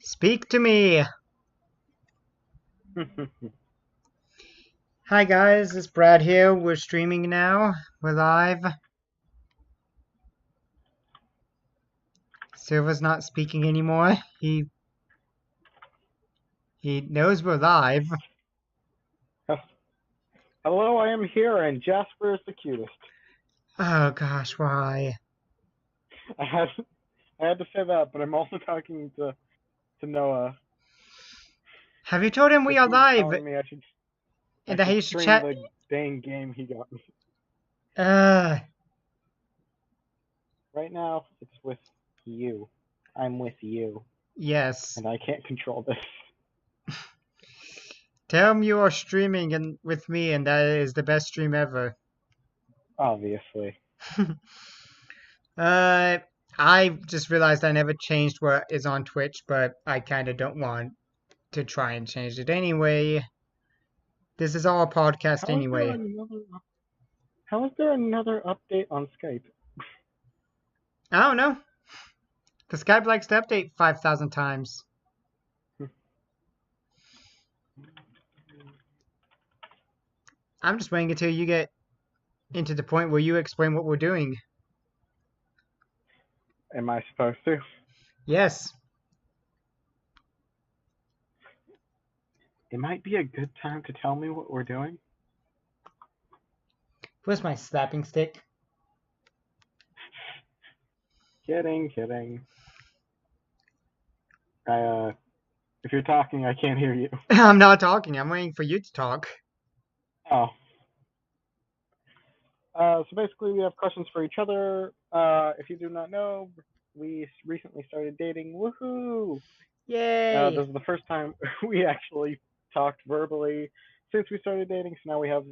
Speak to me! Hi guys, it's Brad here. We're streaming now. We're live. Silver's not speaking anymore. He knows we're live. Hello, I am here, and Jasper is the cutest. Oh gosh, why? I had I had to say that, but I'm also talking to Noah. Have you told him we Because are he was live telling me I and that should he should stream chat? the dang game he got me. Uh, Right now, it's with you. I'm with you, yes. and I can't control this. Tell him you are streaming and with me and that is the best stream ever. Obviously. uh, I just realized I never changed what is on Twitch, but I kinda don't want to try and change it anyway. This is all a podcast How is there anyway. another? How is there another update on Skype? I don't know. The Skype likes to update 5,000 times. I'm just waiting until you get into the point where you explain what we're doing. Am I supposed to? Yes. It might be a good time to tell me what we're doing. Where's my slapping stick? Kidding. If you're talking, I can't hear you. I'm not talking. I'm waiting for you to talk. Oh. So basically, we have questions for each other. If you do not know, we recently started dating. Woohoo! Yay! This is the first time we actually talked verbally since we started dating. So now we have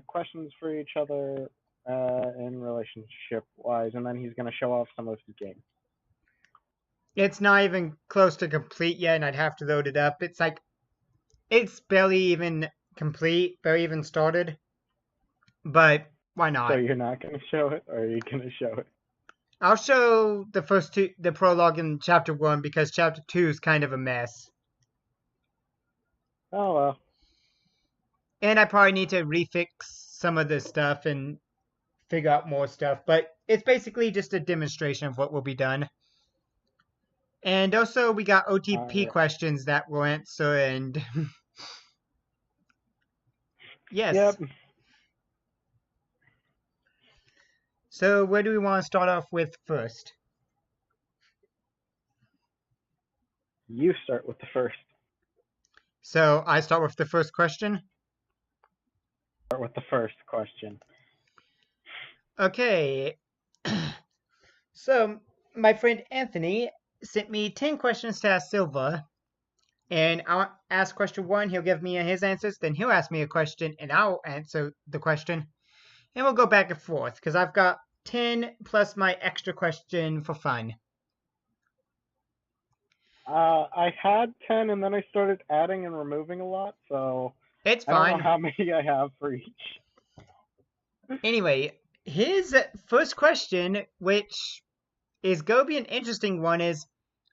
questions for each other in relationship wise, and then he's going to show off some of his game. It's not even close to complete yet, and I'd have to load it up. It's like, it's barely even complete, barely even started. But why not? So you're not going to show it, or are you going to show it? I'll show the first two, the prologue in chapter 1, because chapter 2 is kind of a mess. Oh well. And I probably need to refix some of this stuff and figure out more stuff. But it's basically just a demonstration of what will be done. And also, we got OTP questions that we'll answer, and yes. Yep. So, where do we want to start off with first? You start with the first. So, I start with the first question? Start with the first question. Okay. So, my friend Anthony sent me 10 questions to ask Silva. And I'll ask question 1, he'll give me his answers, then he'll ask me a question, and I'll answer the question. And we'll go back and forth, because I've got 10 plus my extra question for fun. I had 10, and then I started adding and removing a lot, so It's I don't fine. know how many I have for each. Anyway, his first question, which is going to be an interesting one, is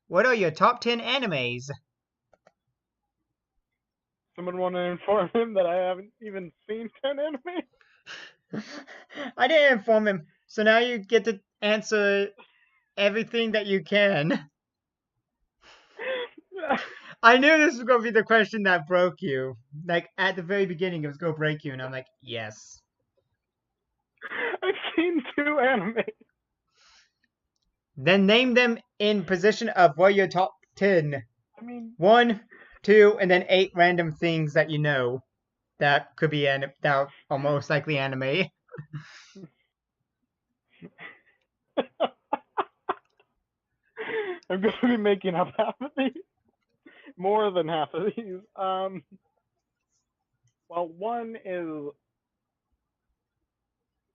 what are your top 10 animes? Someone want to inform him that I haven't even seen 10 anime? I didn't inform him, so now you get to answer everything that you can. I knew this was going to be the question that broke you. Like, at the very beginning, it was going to break you, and I'm like, yes. I've seen 2 anime. Then name them in position of what are your top 10. I mean, 1, 2, and then 8 random things that you know that could be that are most likely anime. I'm going to be making up half of these. More than half of these. Well, one is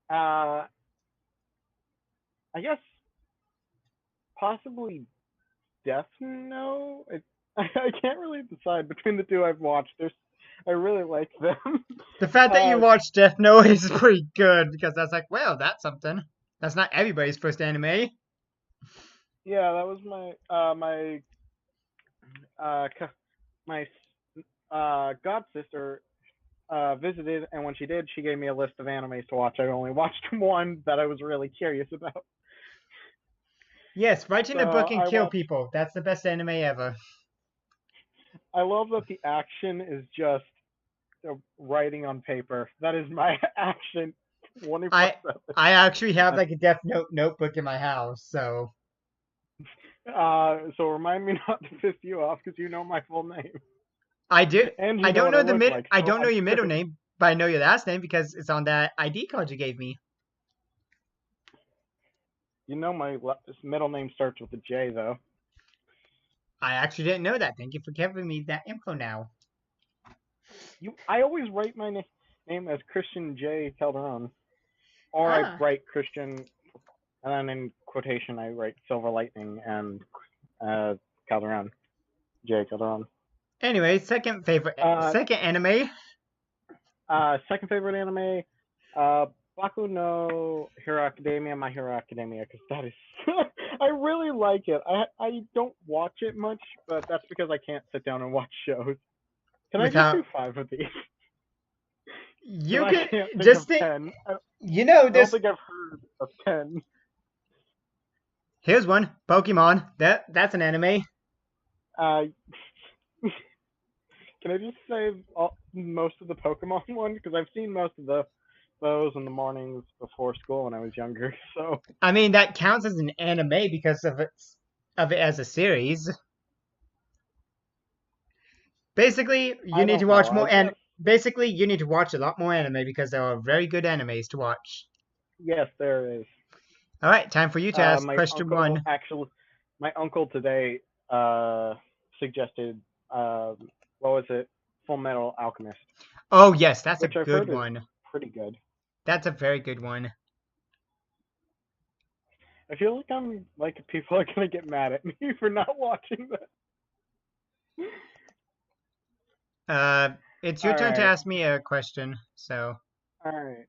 I guess possibly Death Note. I can't really decide between the 2 I've watched. I really like them. The fact that you watched Death Note is pretty good, because that's like, well, that's something. That's not everybody's first anime. Yeah, that was uh my god sister visited, and when she did, she gave me a list of animes to watch. I only watched one that I was really curious about. Yes, write in So a book and I kill watched. people. That's the best anime ever. I love that the action is just writing on paper. That is my action, 24 I 7. I actually have like a Death Note notebook in my house, so So remind me not to piss you off because you know my full name I do. and you I know don't what I know the look mid. like, I so don't know I'm your middle screwed. name, but I know your last name because it's on that ID card you gave me. You know my middle name starts with a J though. I actually didn't know that. Thank you for giving me that info now. I always write my name as Christian J Calderon, or I Ah, write Christian, and then in quotation I write Silver Lightning and uh, Calderon, J Calderon. anyway, Uh, second anime. Second favorite anime, uh, Baku no Hero Academia, My Hero Academia, because that is, I really like it. I don't watch it much, but that's because I can't sit down and watch shows. Can I just do Without 5 of these? Because you I could can't think of just think. 10. I don't This. think I've heard of 10. Here's one. Pokemon. That's an anime. Uh, can I just say most of the Pokemon ones? Because I've seen most of those in the mornings before school when I was younger. So I mean, that counts as an anime because of it as a series. Basically, you I need to don't watch know. more I and guess basically you need to watch a lot more anime because there are very good animes to watch. yes, there is. All right, time for you to ask My question uncle one. actually, my uncle today suggested what was it? Full Metal Alchemist, Oh yes, that's a which I've good heard is one. pretty good. That's a very good one. I feel like I'm like people are gonna get mad at me for not watching that. Uh, it's your All turn to right, ask me a question. So, all right.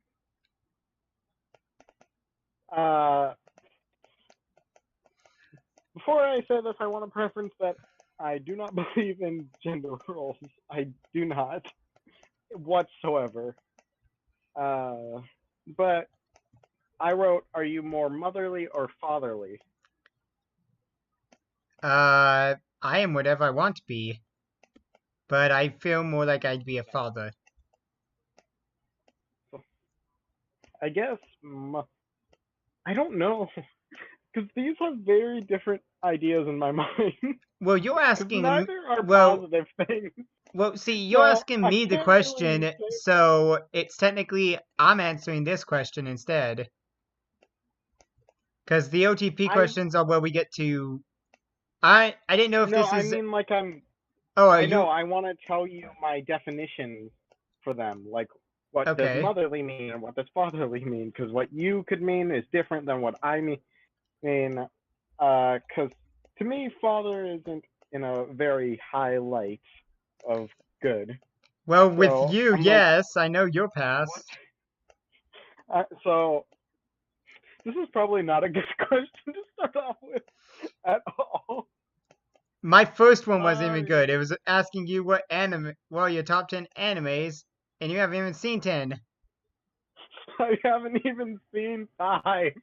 Uh, Before I say this, I want to preference that I do not believe in gender roles. I do not whatsoever. Uh, but I wrote, "Are you more motherly or fatherly?" I am whatever I want to be, but I feel more like I'd be a father. So I guess I don't know because these have very different ideas in my mind. Well, you're Because asking. neither are Well, positive things. see, you're So asking I me the can't really question, say. so it's technically I'm answering this question instead. Because the OTP I questions are where we get to. I didn't know if no, this I is. mean like I'm Oh, are I know. you I want to tell you my definition for them. Like, what does okay? motherly mean and what does fatherly mean? Because what you could mean is different than what I mean. Because to me, father isn't in a very high light of good. Well, with So you, I'm like, yes, I know your what? past. So this is probably not a good question to start off with at all. My first one wasn't Uh, even good. It was asking you what anime, well, your top 10 animes, and you haven't even seen 10. I haven't even seen 5.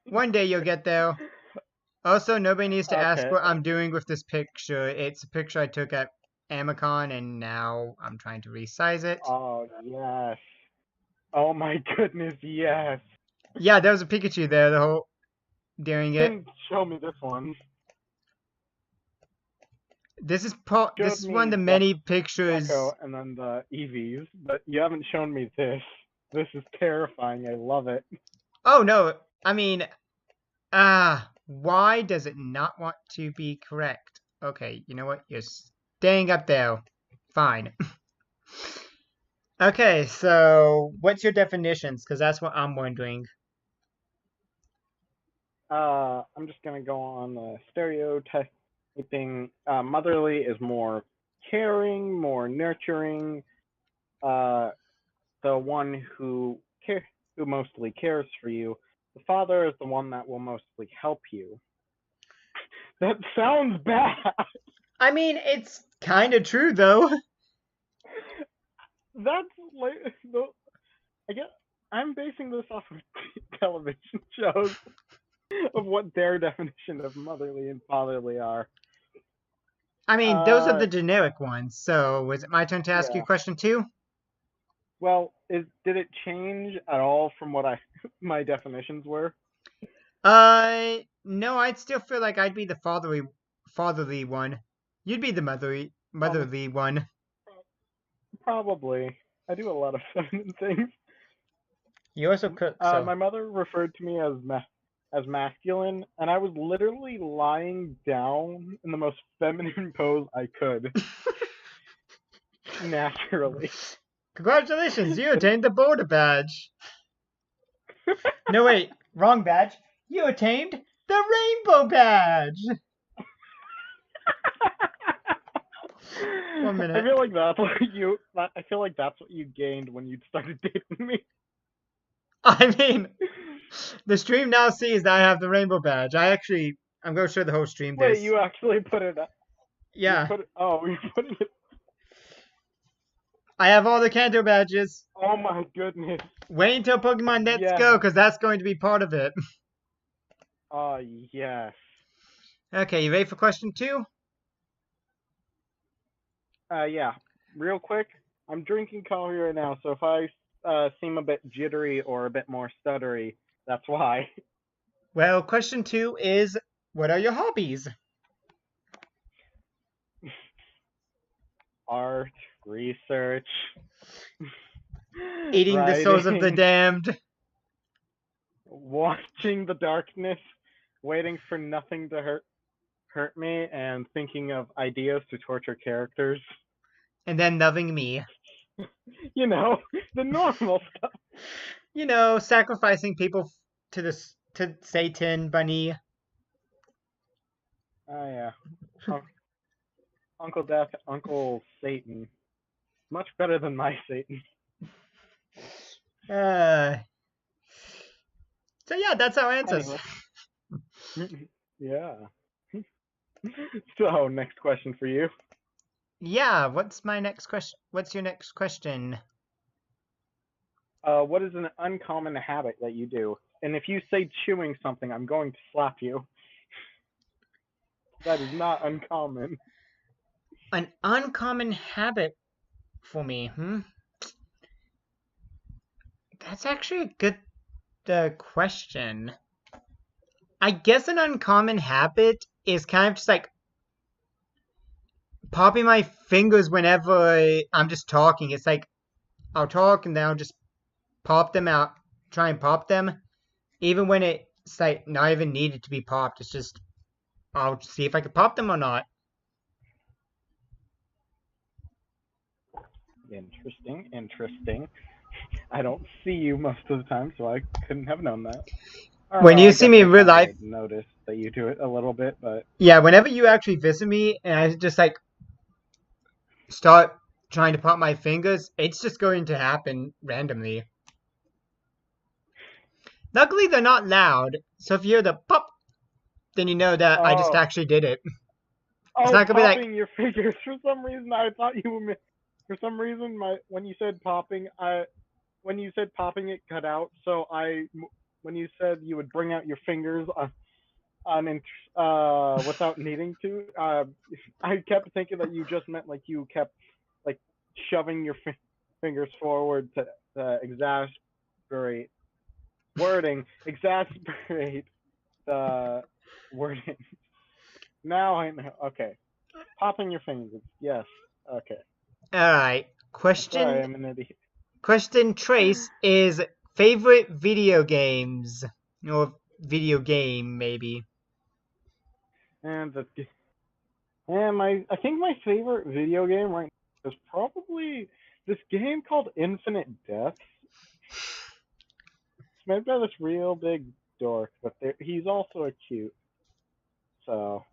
One day you'll get there. Also, nobody needs to ask Okay. what I'm doing with this picture. It's a picture I took at Amicon, and now I'm trying to resize it. Oh yes. Oh my goodness, yes. Yeah, there was a Pikachu there the whole during it. Didn't show me this one. This Showed is one of me the many Gecko pictures. and then the EVs, but you haven't shown me this. This is terrifying. I love it. Oh no, I mean, why does it not want to be correct? Okay, you know what? You're staying up there. Fine. Okay, so what's your definitions? Because that's what I'm wondering. I'm just gonna go on the stereotyping. Motherly is more caring, more nurturing. Uh, the one who mostly cares for you. The father is the one that will mostly help you. That sounds bad. I mean, it's kind of true, though. That's like I guess I'm basing this off of television shows of what their definition of motherly and fatherly are. I mean, those are the generic ones. So, is it my turn to ask you Yeah. question 2? Well, did it change at all from what my definitions were? No, I'd still feel like I'd be the fatherly one. You'd be the motherly one. Probably. I do a lot of feminine things. You also cook, so. My mother referred to me as masculine, and I was literally lying down in the most feminine pose I could, naturally. Congratulations, you attained the border badge. No, wait, wrong badge. You attained the rainbow badge. 1 I minute. feel like that's what you. I feel like that's what you gained when you started dating me. I mean, the stream now sees that I have the rainbow badge. I'm going to show the whole stream Wait, this. you actually put it up? Yeah. You put it. I have all the Kanto badges. Oh my goodness. Wait until Pokemon Let's Yes. Go, because that's going to be part of it. Oh, yes. Okay, you ready for question 2? Yeah. Real quick, I'm drinking coffee right now, so if I seem a bit jittery or a bit more stuttery, that's why. Well, question 2 is, what are your hobbies? Art, research, Eating the souls of the writing, damned. watching the darkness, waiting for nothing to hurt me, and thinking of ideas to torture characters. And then loving me. You know, the normal stuff. You know, sacrificing people to Satan, Bunny. Oh yeah. Uncle Death, Uncle Satan. Much better than my Satan. So yeah, that's our answers. Anyway. Yeah. So, next question for you. Yeah, what's my next question? What's your next question? What is an uncommon habit that you do? And if you say chewing something, I'm going to slap you. That is not uncommon. An uncommon habit for me, That's actually a good question. I guess an uncommon habit is kind of just like popping my fingers whenever I'm just talking. It's like I'll talk and then I'll just pop them out, try and pop them, even when it's like not even needed to be popped. It's just I'll see if I can pop them or not. Interesting. I don't see you most of the time, so I couldn't have known that. Or, When well, you I see guess me I in real kind life, of noticed that you do it a little bit, but yeah, whenever you actually visit me and I just like start trying to pop my fingers, it's just going to happen randomly. Luckily, they're not loud, so if you hear the pop, then you know that I just oh, actually did it. It's oh, not gonna be like, popping your fingers. For some reason, I thought you were. For some reason, when you said popping, when you said popping, it cut out. So when you said you would bring out your fingers without needing to, I kept thinking that you just meant like you kept like shoving your fingers forward to exasperate exasperate the wording. Now I know. Okay, popping your fingers. Yes. Okay. alright. Sorry, Question I'm an idiot. question trace is favorite video games. Or video game, maybe. And the and I think my favorite video game right now is probably this game called Infinite Deaths. It's made by this real big dork, but he's also a cute. So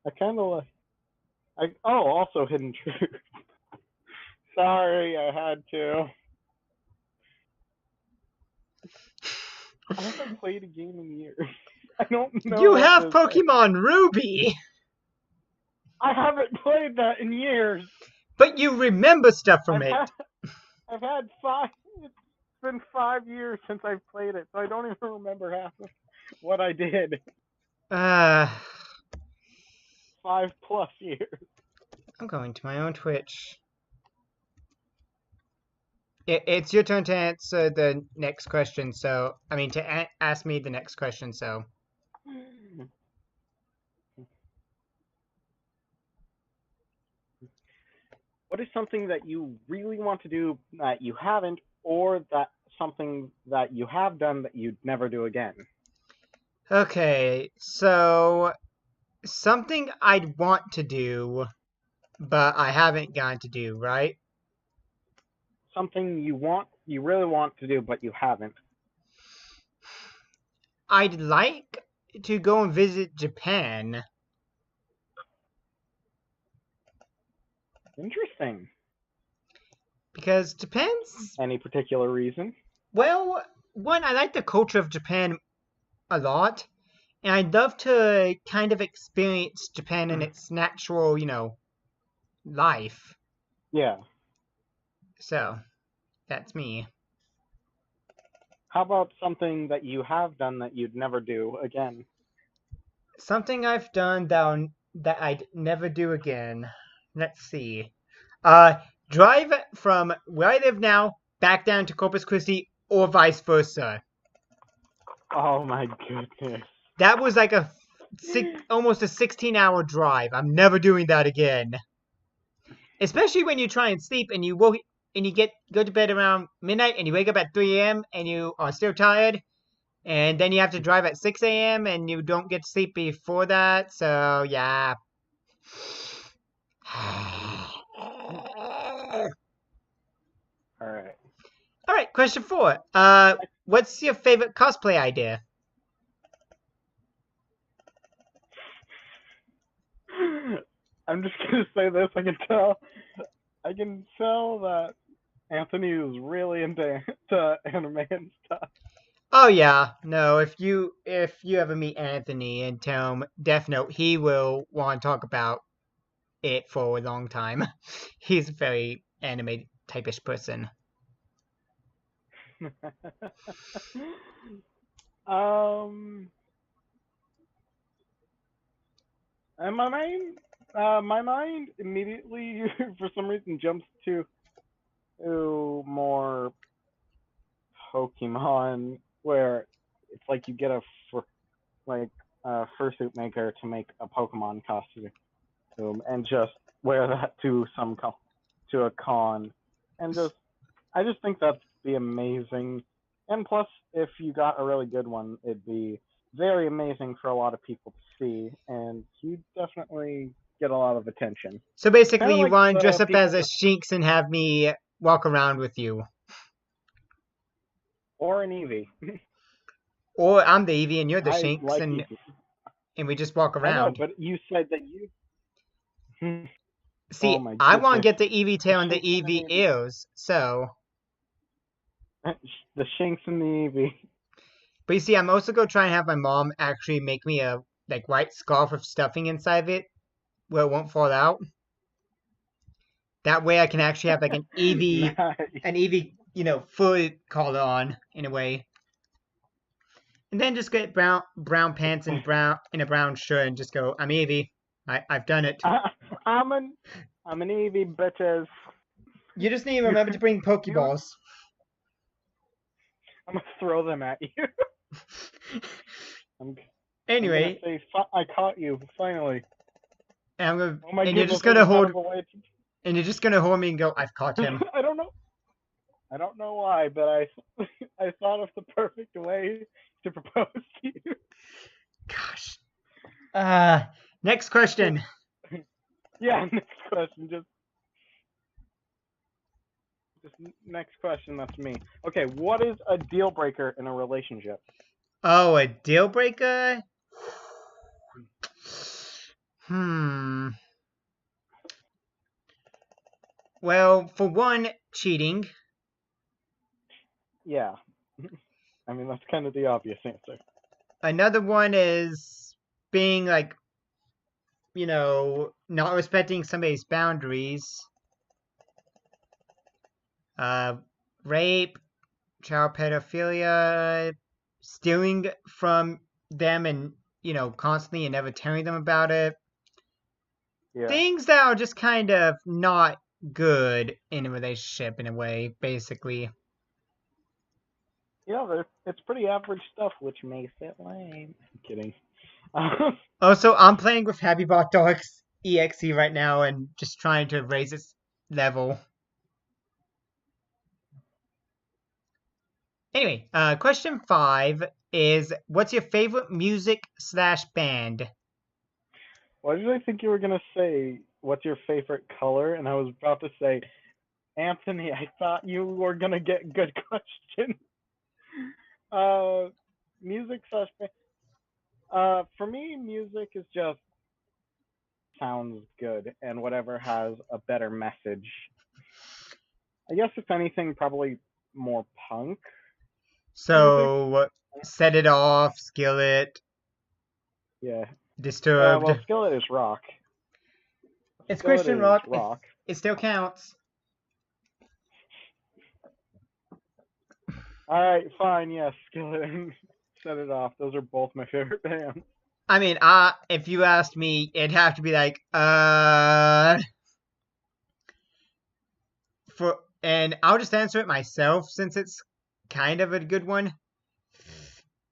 I kind of like. Also Hidden Truth. Sorry, I had to. I haven't played a game in years. I don't know You what have to say. Pokemon Ruby, I haven't played that in years. but you remember stuff from I've it. had I've had 5. It's been 5 years since I've played it, so I don't even remember half of what I did. Uh, 5+ years. I'm going to my own Twitch. It's your turn to answer the next question, so, I mean, to ask me the next question, so. What is something that you really want to do that you haven't, or that something that you have done that you'd never do again? Okay, so, something I'd want to do, but I haven't gotten to do, right? Something you really want to do, but you haven't. I'd like to go and visit Japan, Interesting. because Japan's, Any particular reason? well, one, I like the culture of Japan a lot, and I'd love to kind of experience Japan in its natural, life. Yeah. So, that's me. How about something that you have done that you'd never do again? Something I've done that I'd never do again. Let's see. Drive from where I live now back down to Corpus Christi or vice versa. Oh my goodness. That was like almost a 16-hour drive. I'm never doing that again. Especially when you try and sleep and you go to bed around midnight and you wake up at 3 a.m. and you are still tired, and then you have to drive at 6 a.m. and you don't get to sleep before that. So yeah. All right. All right, question 4. What's your favorite cosplay idea? I'm just gonna say this. I can tell that Anthony was really into anime and stuff. Oh yeah, no. If you ever meet Anthony and tell him Death Note, he will want to talk about it for a long time. He's a very anime typish person. um, and my mind immediately, for some reason, jumps to more Pokemon, where it's like you get like a fursuit maker to make a Pokemon costume, and just wear that to a con, and I just think that'd be amazing. And plus, if you got a really good one, it'd be very amazing for a lot of people to see, and you'd definitely get a lot of attention. So Kind basically, of you like want to dress the up as people, a Shinx and have me walk around with you, or an Eevee. or I'm the Eevee and you're the I Shinx, like and Eevee. we just walk I know, around. but you said that you. Oh See, my I want to goodness, get the Eevee the tail and the Shinx and Eevee the ears. So, Eevee. The Shinx and the Eevee. but you see, I'm also gonna try and have my mom actually make me a white scarf with stuffing inside of it, where it won't fall out. That way, I can actually have like Nice. an Eevee, foot collar on in a way, and then just get brown pants and a brown shirt and just go, I'm Eevee. I've done it. I'm an I'm an Eevee, bitches. You just need to You remember to bring you. Pokeballs. I'm gonna throw them at you. I'm I'm gonna Anyway, say I caught you finally. Oh my and you're goodness, just I gonna just thought hold of a way and you're just gonna hold me and go, I've caught to. him. I don't know why, but I thought of the perfect way to propose to you. Gosh. Next question. Yeah, next question. Just next question. That's me. Okay, what is a deal breaker in a relationship? Oh, a deal breaker? Hmm. Well, for one, cheating. Yeah. I mean, that's kind of the obvious answer. Another one is being like, not respecting somebody's boundaries. Uh, Rape, child pedophilia, stealing from them and, constantly and never telling them about it. Yeah. Things that are just kind of not good in a relationship in a way, basically. Yeah, it's pretty average stuff, which makes it lame. I'm kidding. Also, I'm playing with Happy Bot Dogs EXE right now and just trying to raise its level. Anyway, question 5 is what's your favorite music/band? Why did I think you were gonna say what's your favorite color? And I was about to say, Anthony, I thought you were gonna get good question. Uh, music slash for me, music is just sounds good, and whatever has a better message. I guess if anything, probably more punk music. So, Set It Off, Skillet, Yeah. Well, Disturbed. Skillet is rock. It's Skillet Christian is rock. rock. It still counts. All right, fine. Yes, Skillet and Set It Off. Those are both my favorite bands. I mean, if you asked me, it'd have to be like, and I'll just answer it myself since it's kind of a good one.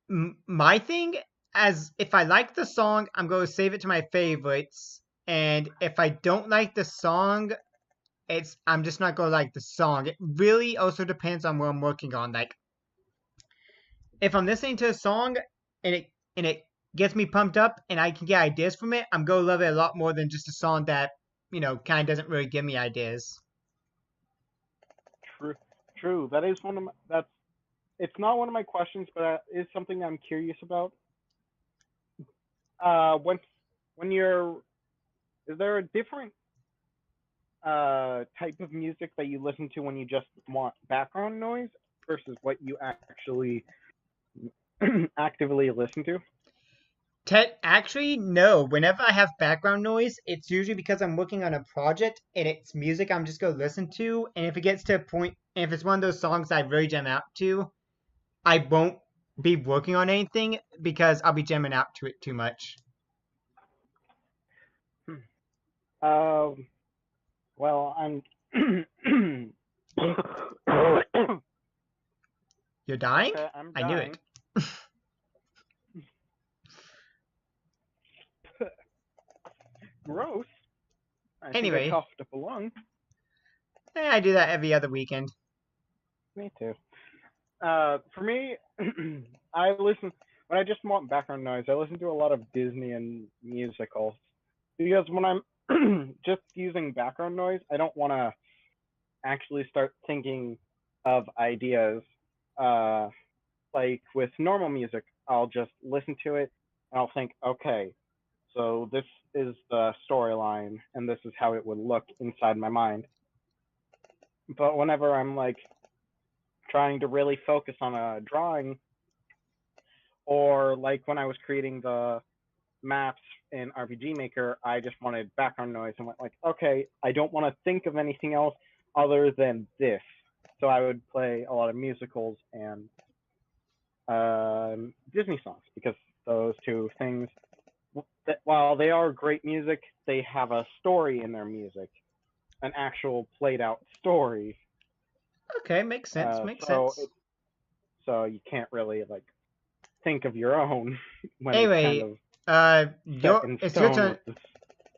My thing, as if I like the song, I'm going to save it to my favorites, and if I don't like the song, I'm just not going to like the song. It really also depends on what I'm working on. Like, if I'm listening to a song and it gets me pumped up and I can get ideas from it, I'm going to love it a lot more than just a song that kind of doesn't really give me ideas. True, true. That is one of my. That's. It's not one of my questions, but it is something I'm curious about. When you're, is there a different type of music that you listen to when you just want background noise versus what you actually actively listen to? Actually, no. Whenever I have background noise, it's usually because I'm working on a project and it's music I'm just gonna listen to. And if it gets to a point, and if it's one of those songs I really jam out to, I won't be working on anything because I'll be jamming out to it too much. Um, well, I'm. You're dying? Okay, I'm I knew it. dying. Gross. I think I Anyway, coughed up a lung. I do that every other weekend. Me too. For me, I listen when I just want background noise. I listen to a lot of Disney and musicals because when I'm just using background noise, I don't want to actually start thinking of ideas. Uh, like with normal music, I'll just listen to it and I'll think, okay, so this is the storyline and this is how it would look inside my mind. But whenever I'm like trying to really focus on a drawing, or like when I was creating the maps in RPG Maker, I just wanted background noise and went like, okay, I don't want to think of anything else other than this. So I would play a lot of musicals and Disney songs because those two things, while they are great music, they have a story in their music, an actual played out story. Okay, makes sense. Makes So sense. you can't really like think of your own when it's kind Anyway, of set in it's your stone turn. with this.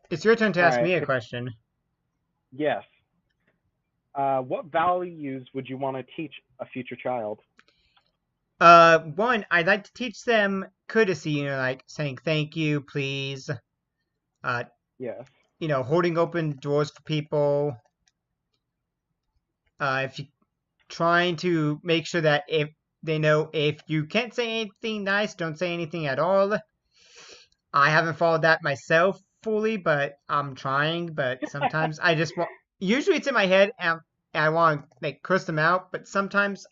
It's your turn to All ask right. me a question. Yes. What values would you want to teach a future child? One, I'd like to teach them courtesy, like saying thank you, please, uh, Yes. holding open doors for people. If you trying to make sure that if they know if you can't say anything nice, don't say anything at all. I haven't followed that myself fully, but I'm trying. But sometimes I just want. Usually it's in my head and I want to like curse them out, but sometimes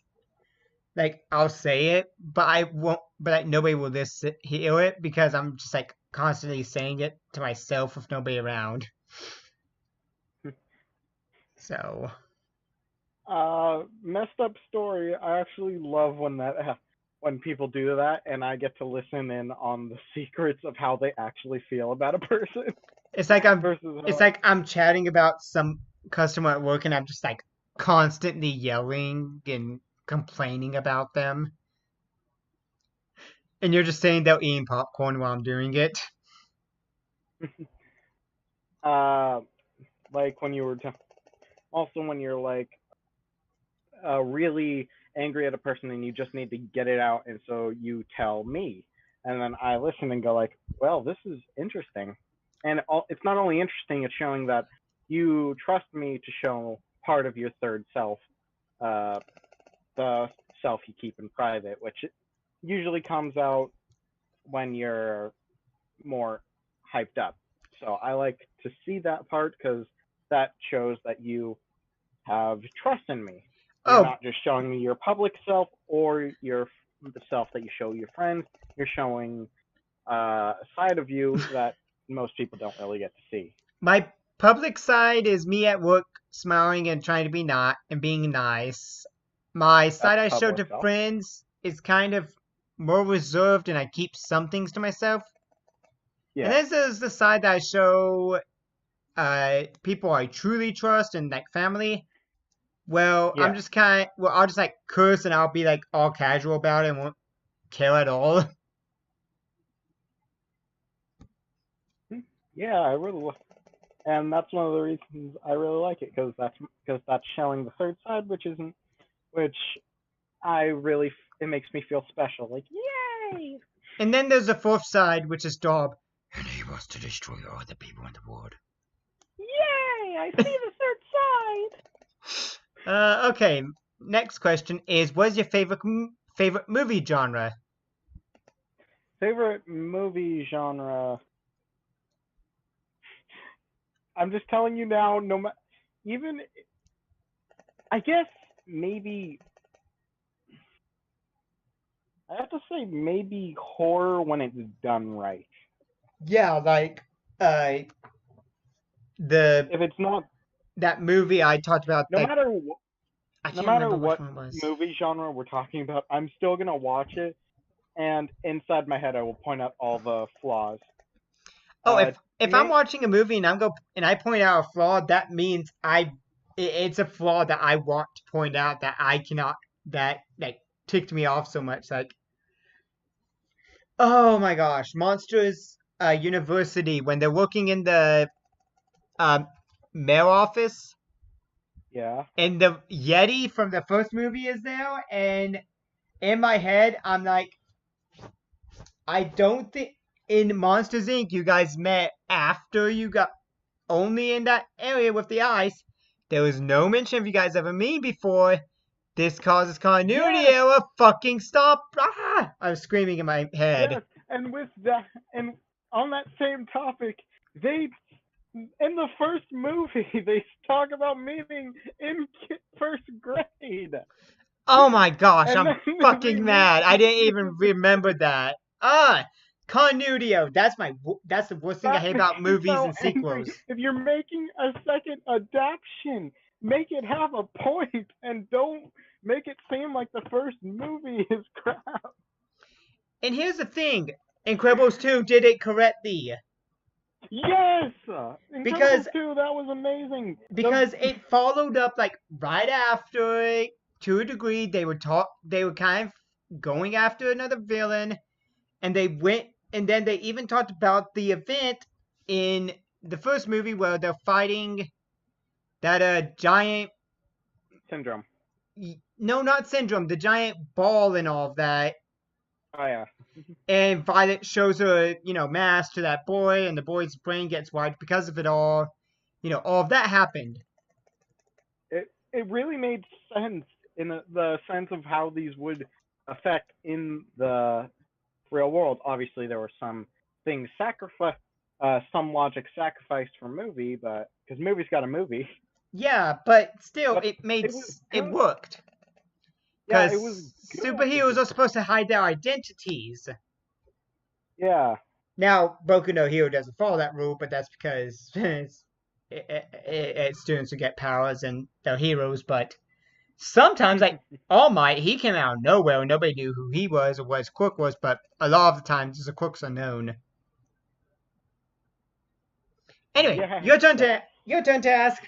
like I'll say it, but I won't. But like, nobody will hear it because I'm just like constantly saying it to myself with nobody around. So Messed up story. I actually love when when people do that, and I get to listen in on the secrets of how they actually feel about a person it's like I'm versus it's how. like I'm chatting about some customer at work and I'm just like constantly yelling and complaining about them. And you're just saying they're eating popcorn while I'm doing it. uh, like when you were also when you're like really angry at a person and you just need to get it out, and so you tell me, and then I listen and go like, well, this is interesting, and it's not only interesting, it's showing that you trust me to show part of your third self, uh, the self you keep in private, which usually comes out when you're more hyped up. So I like to see that part because that shows that you have trust in me. You're Oh, not just showing me your public self or the self that you show your friends. You're showing a side of you that most people don't really get to see. my public side is me at work smiling and trying to be not and being nice. My That's side I show public to self. friends is kind of more reserved and I keep some things to myself. And Yeah, this is the side that I show people I truly trust and like family. Well, I'm yeah, just I'll just like curse and I'll be like all casual about it and won't care at all. yeah. And that's one of the reasons I really like it because that's showing the third side, which I really it makes me feel special. Like yay, And then there's the fourth side, which is Dob. And he wants to destroy all the people in the world. yay! I see the third side. Okay. Next question is: what is your favorite movie genre? Favorite movie genre? I'm just telling you now. No matter, even I guess maybe I have to say maybe horror when it's done right. Yeah, like uh the If it's not, that movie I talked about. no Like matter I no can't matter remember which what one it was. movie genre we're talking about, I'm still gonna watch it, and inside my head I will point out all the flaws. Oh, Uh, if I'm may watching a movie and I point out a flaw, that means it's a flaw that I want to point out that I cannot that like ticked me off so much. Like oh my gosh, Monsters University when they're working in the um mail office yeah, and the Yeti from the first movie is there, and in my head I'm like, I don't think in Monsters Inc. you guys met after you got only in that area with the ice. There was no mention of you guys ever meeting before. This causes continuity yes, error. Fucking stop! Ah! I was screaming in my head. yes, and with that, and on that same topic, they in the first movie they talk about meeting in first grade, Oh my gosh, and I'm then they fucking move mad. I to didn't even remember that. Ah, continuity error. That's the worst thing I that hate makes about me movies so and angry. sequels. If you're making a second adaptation, make it have a point and don't make it seem like the first movie is crap. And here's the thing: Incredibles 2 did it correctly Yes, because Incredibles 2, that was amazing. it followed up like right after it, to a degree. They were kind of going after another villain, and they went and then they even talked about the event in the first movie where they're fighting that giant Syndrome. no, not syndrome, the giant ball and all of that. Oh yeah. And Violet shows her, mask to that boy, and the boy's brain gets wiped because of it all. All of that happened. It really made sense in the sense of how these would affect in the real world. Obviously, there were some things sacrificed, some logic sacrificed for movie, but because movie's got a movie, Yeah, but still, but it was it good. worked. Yeah, Because it was good superheroes are episodes. supposed to hide their identities. Yeah. Now, Boku no Hero doesn't follow that rule, but that's because it's students who get powers and they're heroes. But sometimes, like All Might, he came out of nowhere and nobody knew who he was or what his quirk was. But a lot of the times, the quirks are known. Anyway, Yes. your turn to ask.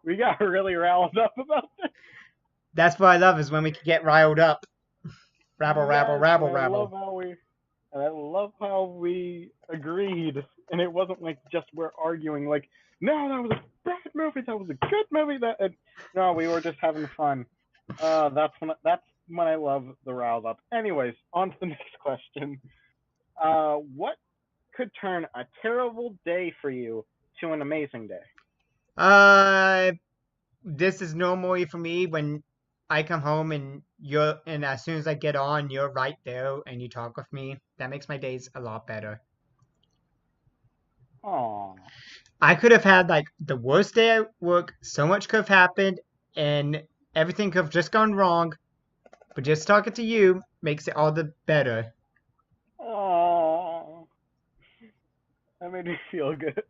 We got really riled up about this. That's what I love is when we can get riled up. Rabble, rabble, Yes, rabble, rabble. and I love how we agreed, and it wasn't like just we're arguing. Like, no, that was a bad movie. That was a good movie. No, we were just having fun. That's when I love the riled up. Anyways, on to the next question. What could turn a terrible day for you to an amazing day? Uh, this is normally for me when I come home and as soon as I get on, you're right there and you talk with me. That makes my days a lot better. Aww. I could have had like the worst day at work. So much could have happened, and everything could have just gone wrong. But just talking to you makes it all the better. Aww. That made me feel good.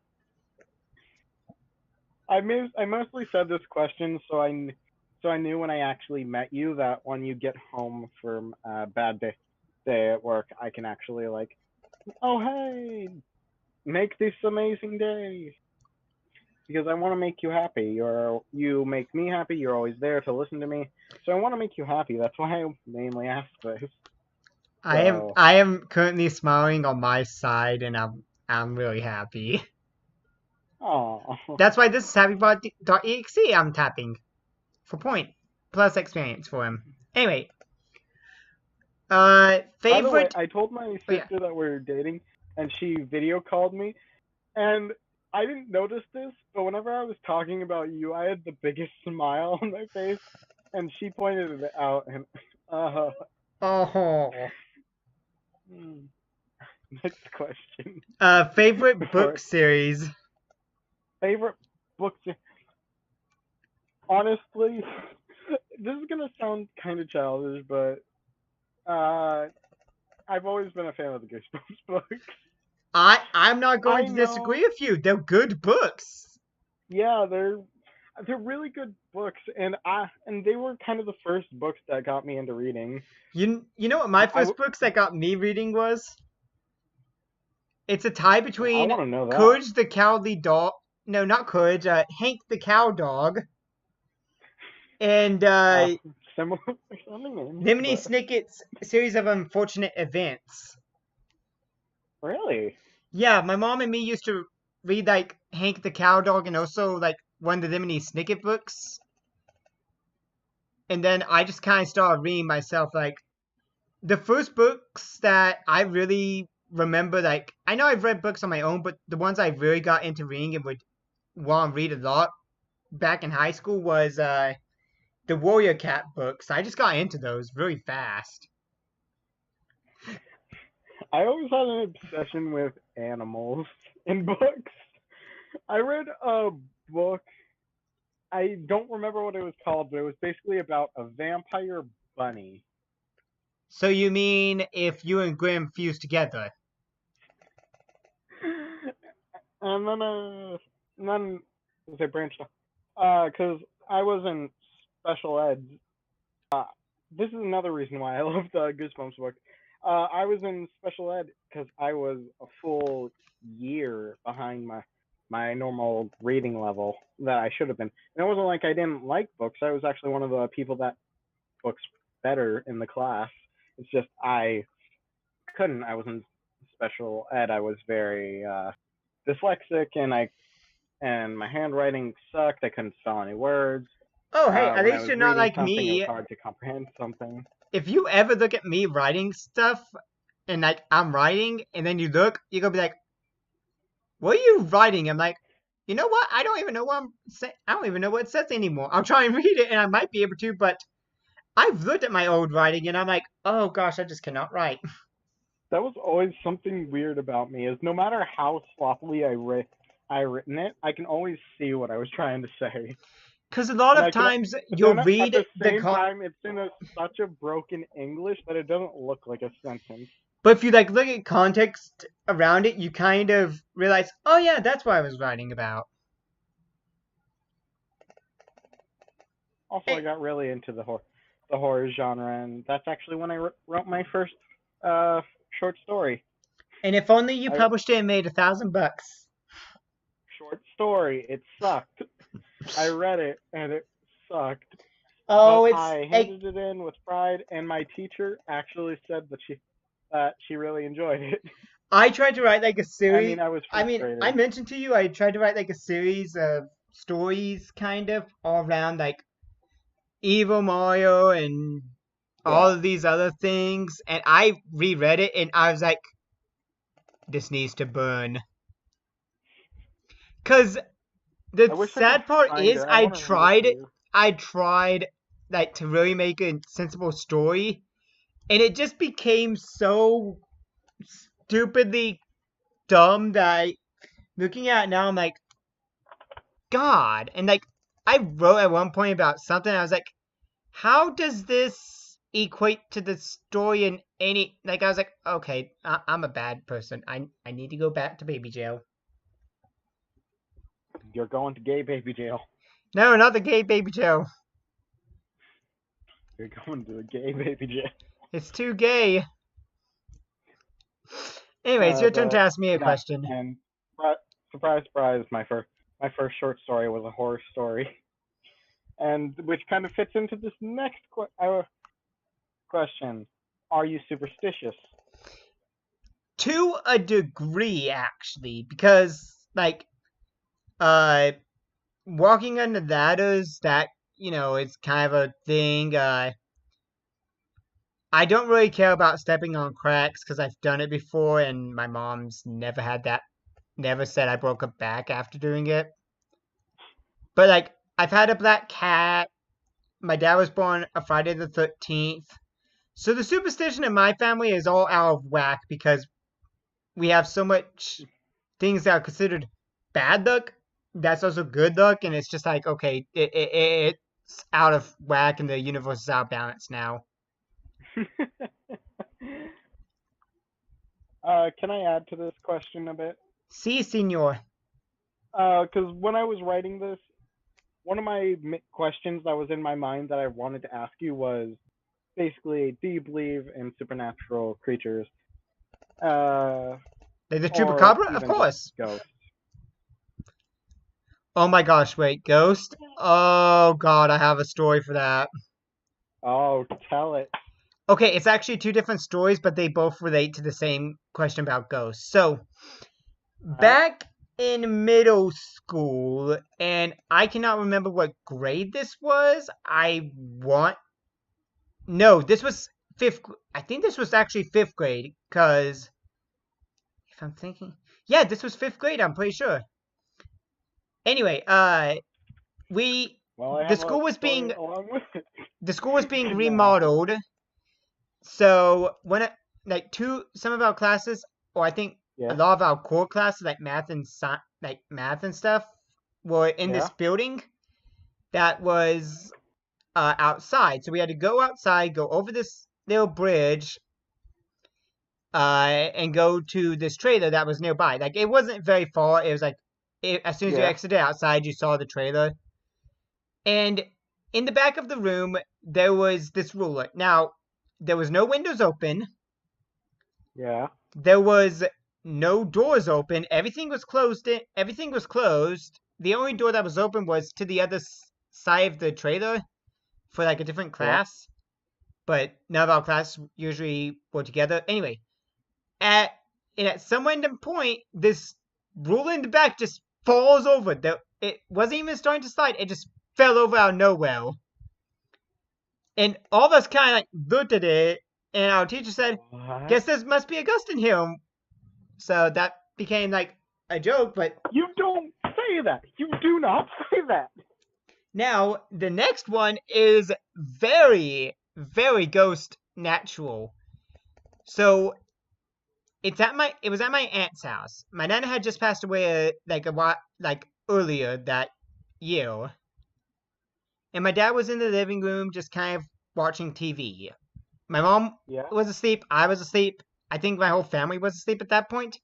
I mostly said this question so I knew when I actually met you that when you get home from a bad day at work, I can actually like, oh hey, make this amazing day because I want to make you happy. You make me happy. You're always there to listen to me, so I want to make you happy. That's why I mainly ask this. I am So, I am currently smiling on my side, and I'm really happy. oh, That's why this is happybot.exe I'm tapping for point plus experience for him. Anyway, by the way, favorite. I told my Oh yeah, sister that we were dating, and she video called me. And I didn't notice this, but whenever I was talking about you, I had the biggest smile on my face, and she pointed it out. And uh, oh, hmm, next question. favorite book Before series. favorite book, honestly, this is gonna sound kind of childish, but uh, I've always been a fan of the Goosebumps books. I'm not going I to know, disagree with you. They're good books. yeah, they're really good books, and they were kind of the first books that got me into reading. You know what my I first books that got me reading was? It's a tie I between want to know that. Courage the Cowardly Dog. No, not Courage. Hank the Cow Dog and Uh, Similar sounding names, Lemony but Snicket's series of unfortunate events. really, Yeah, my mom and me used to read like Hank the Cow Dog and also like one of the Lemony Snicket books. And then I just kind of started reading myself. Like the first books that I really remember, like I know I've read books on my own, but the ones I really got into reading and would want to read a lot back in high school was the Warrior Cat books. I just got into those really fast. I always had an obsession with animals in books. I read a book. I don't remember what it was called, but it was basically about a vampire bunny. So you mean if you and Grim fuse together? And then as I branched off, because I was in special ed. This is another reason why I love the Goosebumps book. I was in special ed because I was a full year behind my normal reading level that I should have been. And it wasn't like I didn't like books. I was actually one of the people that books better in the class. It's just I couldn't. I was in special ed. I was very dyslexic, and my handwriting sucked. I couldn't spell any words. Oh, hey, at When I least was you're not reading like something, it was me. hard to comprehend something. If you ever look at me writing stuff and like I'm writing and then you look, you're gonna be like, "What are you writing?" I'm like, "You know what? I don't even know what I'm saying. I don't even know what it says anymore. I'll try and read it and I might be able to, but I've looked at my old writing and I'm like, oh gosh, I just cannot write." That was always something weird about me. Is no matter how sloppily I written it, I can always see what I was trying to say. Because a lot And of times but you'll then at read the the same time, it's in such a broken English that it doesn't look like a sentence. but if you like look at context around it, you kind of realize, oh yeah, that's what I was writing about. Also, I And, got really into the horror genre, and that's actually when I wrote my first short story. and if only you I published it and made $1,000. short story. It sucked. I read it and it sucked. But Oh, I handed it in with pride, and my teacher actually said that she really enjoyed it. I tried to write like a I series. mean, I was I frustrated. mentioned to you I tried to write like a series of stories, kind of all around like Evil Mario and all Yeah, of these other things, and I reread it and I was like, this needs to burn. Cause the I wish I could sad part find it. is I want to read it to you. I tried like to really make a sensible story, and it just became so stupidly dumb that looking at it now I'm like, God. And like I wrote at one point about something, I was like, how does this equate to the story in any like I was like, okay, I'm a bad person. I need to go back to baby jail. You're going to gay baby jail. No, not the gay baby jail. You're going to a gay baby jail. It's too gay. Anyways, your turn to But ask me a yeah, question. and surprise, surprise, my first short story was a horror story, and which kind of fits into this next question. Are you superstitious? To a degree, actually, because like uh walking under ladders, that it's kind of a thing. I don't really care about stepping on cracks because I've done it before, and my mom's never had that. Never said I broke a back after doing it. But like, I've had a black cat. My dad was born a Friday the 13th. So the superstition in my family is all out of whack because we have so much things that are considered bad luck. That's also good luck, and it's just like, okay, it's out of whack, and the universe is out of balance now. Can I add to this question a bit? See, senor. Because when I was writing this, one of my questions that was in my mind that I wanted to ask you was basically, do you believe in supernatural creatures, uh, Like the or chupacabra, of even just course. ghosts? Oh my gosh, wait, ghost? Oh god, I have a story for that. Oh, tell it. Okay, it's actually two different stories, but they both relate to the same question about ghosts. So, All right. back in middle school, and I cannot remember what grade this was. No, this was fifth. I think this was actually fifth grade, because if I'm thinking, yeah, this was fifth grade. I'm pretty sure. Anyway, we Well, I have a story being along with it. the school was being Now, remodeled. So like some of our classes, or I think a yeah, lot of our core classes, like math and stuff, were in this yeah, building that was outside. So we had to go outside, go over this little bridge, and go to this trailer that was nearby. Like it wasn't very far. It was like as soon as you yeah, exited outside, you saw the trailer. And in the back of the room, there was this ruler. Now, there was no windows open. yeah, There was no doors open. Everything was closed. Everything was closed. The only door that was open was to the other side of the trailer for like a different yeah. class. But none of our classes usually were together. Anyway, at some random point, this ruler in the back just falls over. It wasn't even starting to slide. It just fell over out of nowhere. And all of us kind of like looked at it, and our teacher said, What? "Guess this must be a ghost in here." So that became like a joke. But You don't say that. You do not say that. now the next one is very, very ghost natural. So it was at my aunt's house. My nana had just passed away like a while, like earlier that year. and my dad was in the living room just kind of watching TV. My mom Yeah. was asleep. I was asleep. I think my whole family was asleep at that point.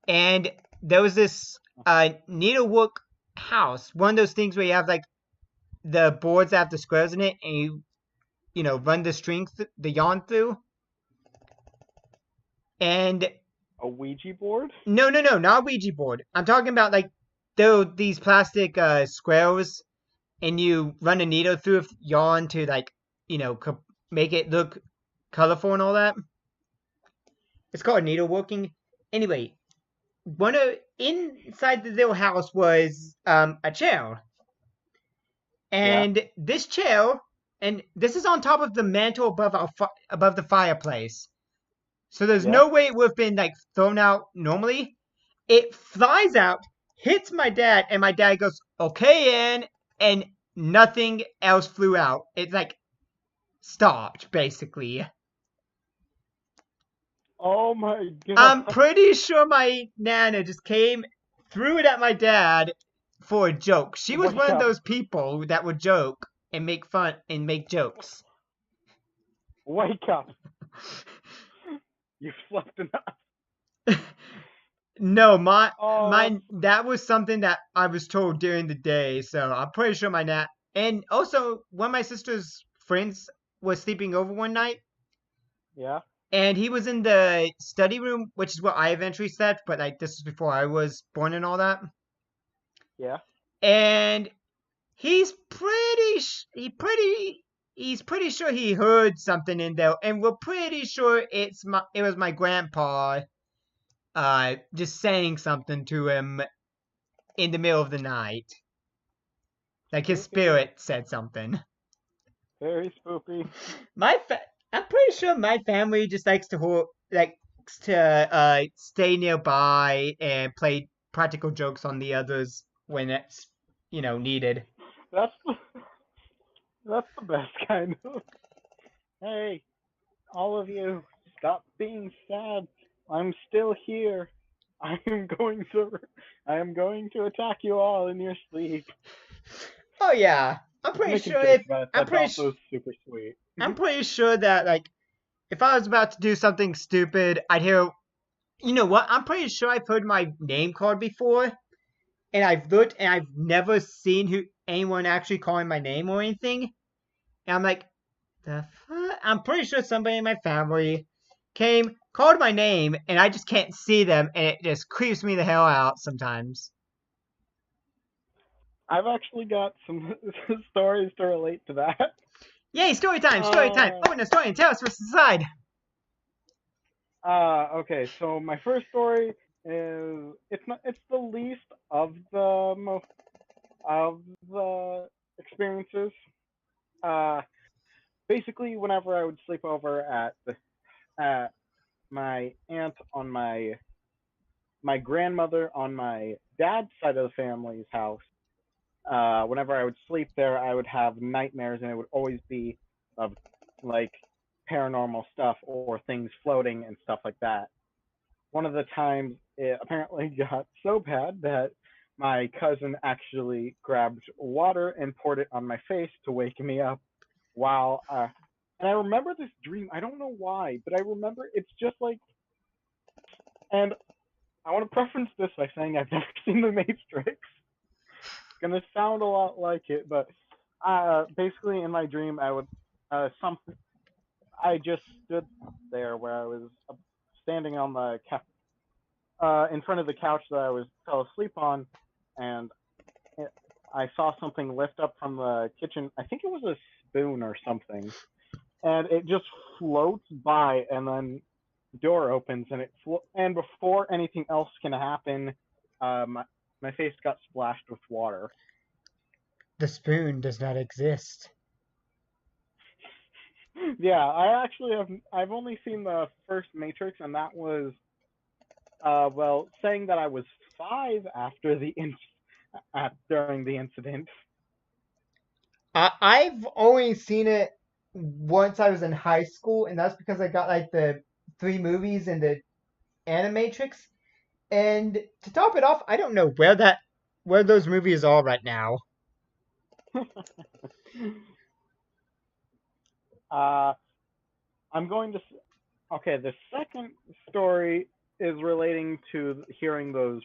And there was this needlework house, one of those things where you have like the boards that have the squares in it, and you run the string, the yarn through. And A Ouija board? no, no, no, not a Ouija board. I'm talking about like these plastic squares, and you run a needle through yarn to like make it look colorful and all that. It's called needleworking. Anyway, one of inside the little house was a chair, Yeah. and this chair, and this is on top of the mantle above the fireplace. So there's Yeah. no way it would have been like thrown out normally. It flies out, hits my dad, and my dad goes, "Okay, in," and nothing else flew out. It like stopped basically. Oh my I'm god. pretty sure my nana just came, threw it at my dad for a joke. She was Wake one of up. those people that would joke and make fun and make jokes. Wake up. You've slept enough. No, Oh, that was something that I was told during the day, so I'm pretty sure my nat and also one of my sister's friends was sleeping over one night, yeah. and he was in the study room, which is where I eventually slept, but like this was before I was born and all that. Yeah. And he's pretty sure he heard something in there, and we're pretty sure it was my grandpa just saying something to him in the middle of the night. Like his Spooky. spirit said something. Very spooky. I'm pretty sure my family just likes to stay nearby and play practical jokes on the others when it's needed. That's the, that's the best kind of. Hey, all of you, stop being sad. I'm still here. I am going to I am going to attack you all in your sleep. Oh yeah, I'm Just pretty make a sure joke if about it. I'm That's pretty sh- also super sweet. I'm pretty sure that like if I was about to do something stupid, I'd hear. You know what? I'm pretty sure I've heard my name called before, and I've looked and I've never seen anyone actually calling my name or anything. And I'm like, the fuck? I'm pretty sure somebody in my family came, called my name, and I just can't see them, and it just creeps me the hell out sometimes. I've actually got some stories to relate to that. Yay, story time, story time. Uh, Oh, no, story, tell us what's inside. okay, so my first story is it's the least of the most of the experiences. Uh, Basically, whenever I would sleep over at my aunt on my grandmother on my dad's side of the family's house, whenever I would sleep there, I would have nightmares, and it would always be of like paranormal stuff or things floating and stuff like that. One of the times, it apparently got so bad that my cousin actually grabbed water and poured it on my face to wake me up while and I remember this dream. I don't know why, but I remember it's just like, and I want to preference this by saying I've never seen The Matrix. Gonna sound a lot like it, but basically in my dream I would something I just stood there where I was standing on the in front of the couch that I was fell asleep on, and I saw something lift up from the kitchen. I think it was a spoon or something, and it just floats by, and then the door opens, and and before anything else can happen, my face got splashed with water. The spoon does not exist. Yeah, I've only seen the first Matrix, and that was well, saying that I was 5 after during the incident. I've only seen it once I was in high school, and that's because I got like the three movies and the Animatrix. And to top it off, I don't know where those movies are right now. uh, I'm going to. Okay, the second story is relating to hearing those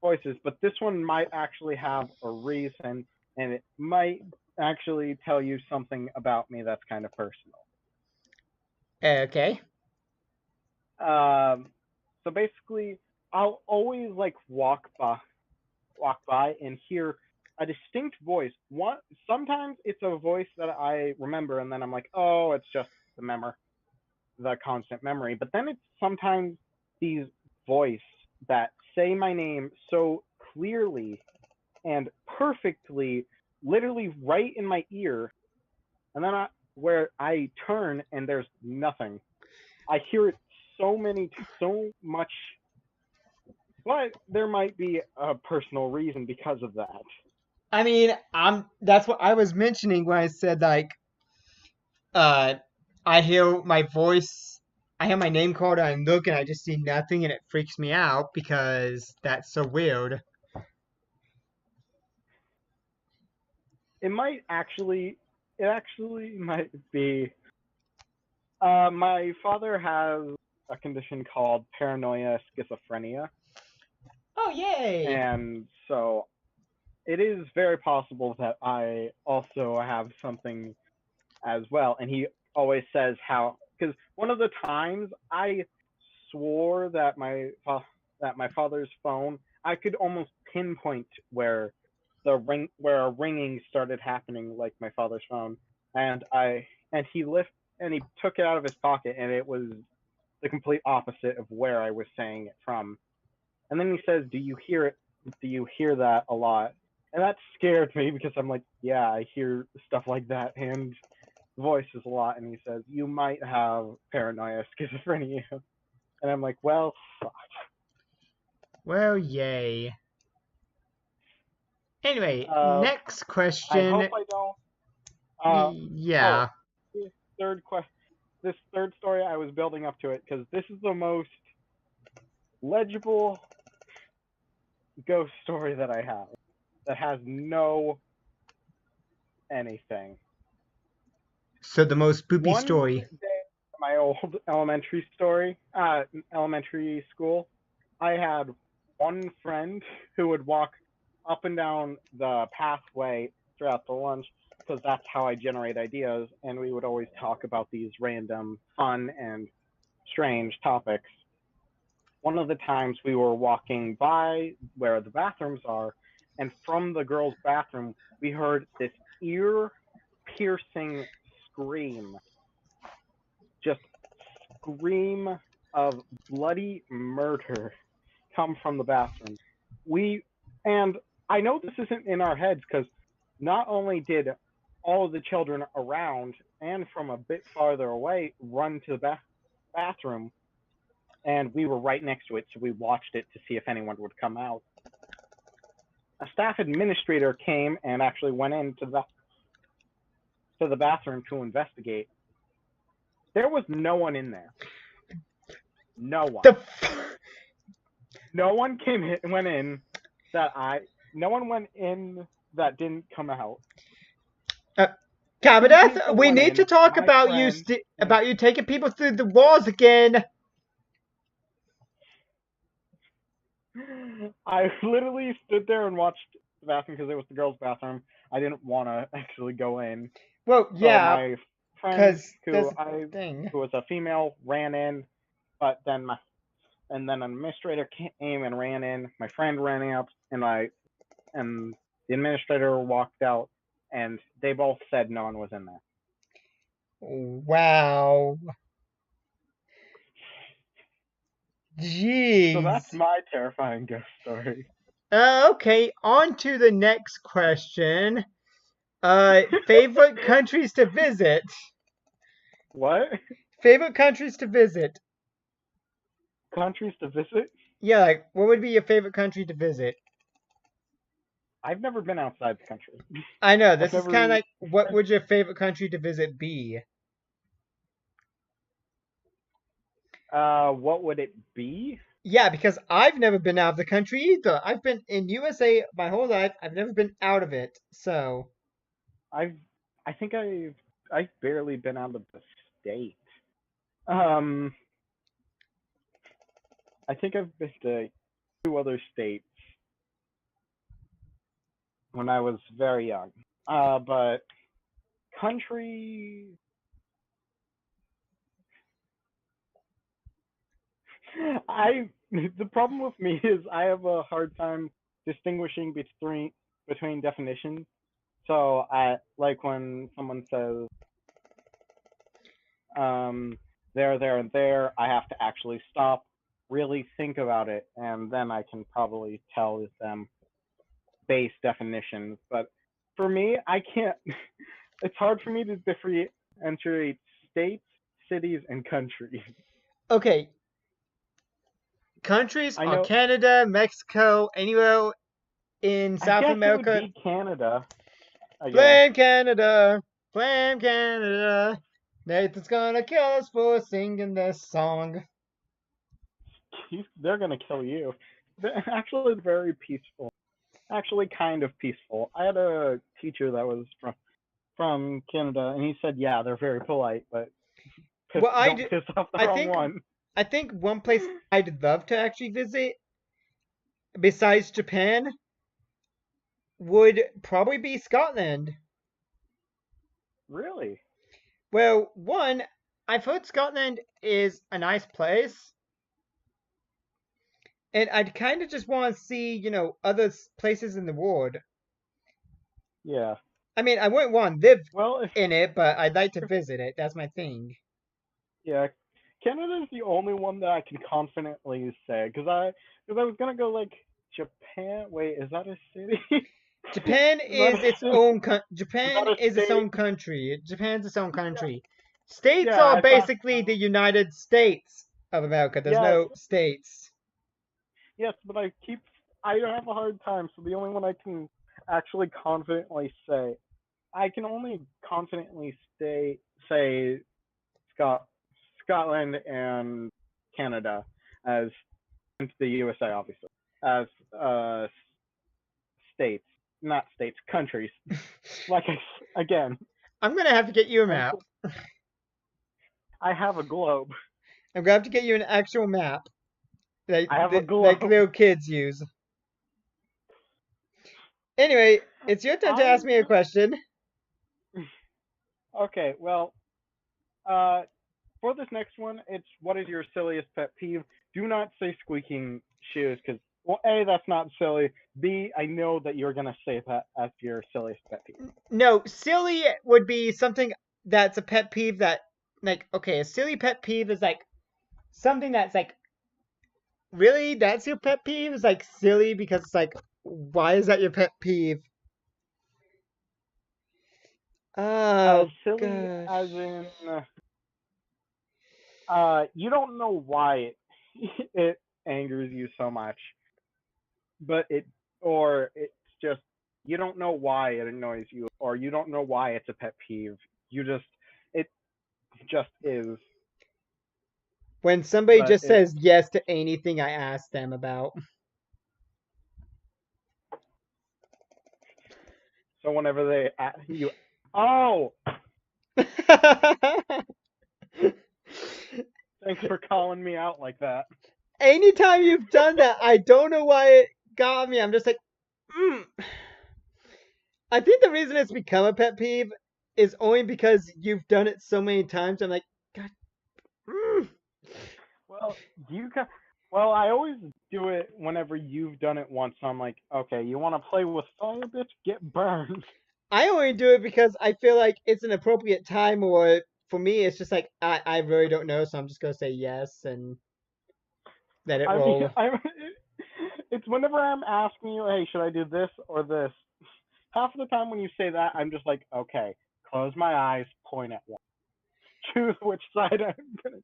voices, but this one might actually have a reason, and it might actually tell you something about me that's kind of personal. Okay. Um, so basically, I'll always like walk by and hear a distinct voice. One sometimes it's a voice that I remember, and then I'm like, oh, it's just the constant memory. But then it's sometimes these voice that say my name so clearly and perfectly, literally right in my ear, and then where I turn and there's nothing. I hear it so much, but there might be a personal reason because of that. I mean, that's what I was mentioning when I said like uh I hear my voice, I hear my name called and I look and I just see nothing and it freaks me out because that's so weird. It might actually, it actually might be. My father has a condition called paranoia schizophrenia, Oh yay! and so it is very possible that I also have something as well. And he always says how, because one of the times I swore that my father's phone, I could almost pinpoint where a ringing started happening, like my father's phone, and he took it out of his pocket, and it was the complete opposite of where I was saying it from. And then he says, "Do you hear it? Do you hear that a lot?" And that scared me because I'm like, "Yeah, I hear stuff like that and voices a lot." And he says, "You might have paranoia schizophrenia." And I'm like, "Well, fuck." Well, yay. Anyway, Uh, next I hope question. I don't. Uh, oh, Yeah. this third question, this third story, I was building up to it because this is the most legible ghost story that I have that has no anything. So the most spoopy One story. day, my old elementary school, I had one friend who would walk up and down the pathway throughout the lunch because that's how I generate ideas, and we would always talk about these random, fun, and strange topics. One of the times we were walking by where the bathrooms are, and from the girls' bathroom, we heard this ear piercing scream, just scream of bloody murder come from the bathroom. We and I know this isn't in our heads because not only did all of the children around and from a bit farther away run to the bathroom, and we were right next to it, so we watched it to see if anyone would come out. A staff administrator came and actually went into the bathroom to investigate. There was no one in there. No one. The No one went in that I. No one went in that didn't come out. uh, Two Kabadeth, people we went need to in. talk My about friend. about you taking people through the walls again. I literally stood there and watched the bathroom because it was the girls' bathroom. I didn't want to actually go in. Well, So yeah, my friend, because there's a thing. who was a female, ran in, but then an administrator came and ran in. My friend ran out, and the administrator walked out, and they both said no one was in there. Wow. So Jeez. that's my terrifying ghost story. Okay, on to the next question. Favorite countries to visit? What? Favorite countries to visit? Countries to visit? Yeah, like, what would be your favorite country to visit? I've never been outside the country. I know, I've this is kind of never. like, what would your favorite country to visit be? What would it be? Yeah, because I've never been out of the country either. I've been in USA my whole life. I've never been out of it. So, I think I've barely been out of the state. Um, I think I've been to two other states when I was very young. But country, I the problem with me is I have a hard time distinguishing between definitions. So I like when someone says there, and there, I have to actually stop, really think about it, and then I can probably tell them base definitions. But for me, I can't. It's hard for me to differentiate states, cities, and countries. Okay, countries I are know. Canada, Mexico, anywhere in I South guess it would America. be Canada. I guess Blame Canada, blame Canada. Nathan's gonna kill us for singing this song. they're gonna kill you. They're actually very peaceful. Actually, kind of peaceful. I had a teacher that was from Canada, and he said, "Yeah, they're very polite, but Well, don't piss off the I wrong think, one." I think one place I'd love to actually visit besides Japan would probably be Scotland. Really? Well, one, I've heard Scotland is a nice place, and I'd kind of just want to see, other places in the world. Yeah. I mean, I wouldn't want to live Well, in it, but I'd like to visit it. That's my thing. yeah, Canada is the only one that I can confidently say because I was gonna go like Japan. Wait, is that a city? Japan Is that is a its city? own Is Japan that a is its state? own country. Japan's its own Yeah, country. States yeah. are I thought basically the so. United States of America. There's Yes, no states. yes, but I have a hard time. So the only one I can actually confidently say, I can only confidently say Scot Scotland and Canada as the USA, obviously, as states, not states, countries. Like again, I'm gonna have to get you a map. country. I have a globe. I'm gonna have to get you an actual map like I have a like globe. little kids use. Anyway, it's your turn to I ask me a question. okay. Well, uh, for this next one, it's what is your silliest pet peeve? Do not say squeaking shoes because, well, A, that's not silly. B, I know that you're gonna say that as your silliest pet peeve. No, silly would be something that's a pet peeve that, like, okay, a silly pet peeve is like something that's like, really? That's your pet peeve? It's like silly because it's like, why is that your pet peeve? Oh, Silly as gosh. in, you don't know why it angers you so much, but it's just you don't know why it annoys you, or you don't know why it's a pet peeve. It just is. When somebody But just says yes to anything I ask them about. so whenever oh, thanks for calling me out like that. Anytime you've done that, I don't know why it got me. I'm just like, mm. I think the reason it's become a pet peeve is only because you've done it so many times. I'm like, God. Mm. Well, you got. Well, I always do it whenever you've done it once. So I'm like, okay, you want to play with fire, bitch? Get burned. I only do it because I feel like it's an appropriate time, or for me, it's just like I really don't know, so I'm just gonna say yes and let it I mean, roll. it's whenever I'm asking you, hey, should I do this or this? Half of the time when you say that, I'm just like, okay, close my eyes, point at one, choose which side I'm gonna,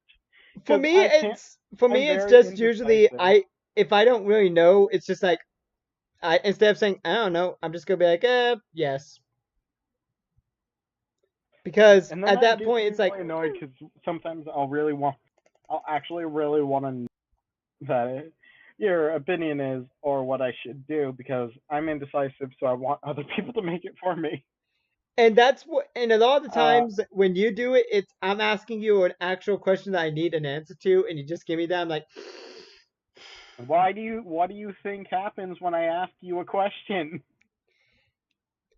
For because me, I can't. it's for I'm me, it's very just usually indecisive. I if I don't really know, it's just like I instead of saying I don't know, I'm just gonna be like, yes, because And then at that that gets point, me it's like, really annoyed because sometimes I'll actually really want to know that your opinion is or what I should do because I'm indecisive, so I want other people to make it for me. And that's what, and a lot of the Uh, times when you do it, it's I'm asking you an actual question that I need an answer to, and you just give me that. I'm like, what do you think happens when I ask you a question?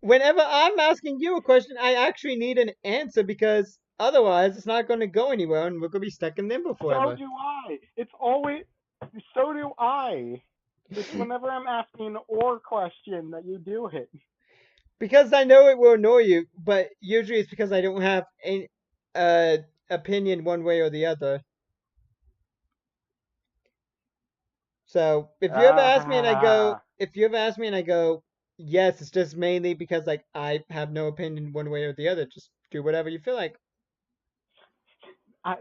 whenever I'm asking you a question, I actually need an answer because otherwise it's not going to go anywhere, and we're going to be stuck in limbo So forever. do I. It's always so do I. It's whenever I'm asking an or question that you do it. Because I know it will annoy you, but usually it's because I don't have any uh opinion one way or the other. So if you ever ask me and I go, yes, it's just mainly because like I have no opinion one way or the other. Just do whatever you feel like.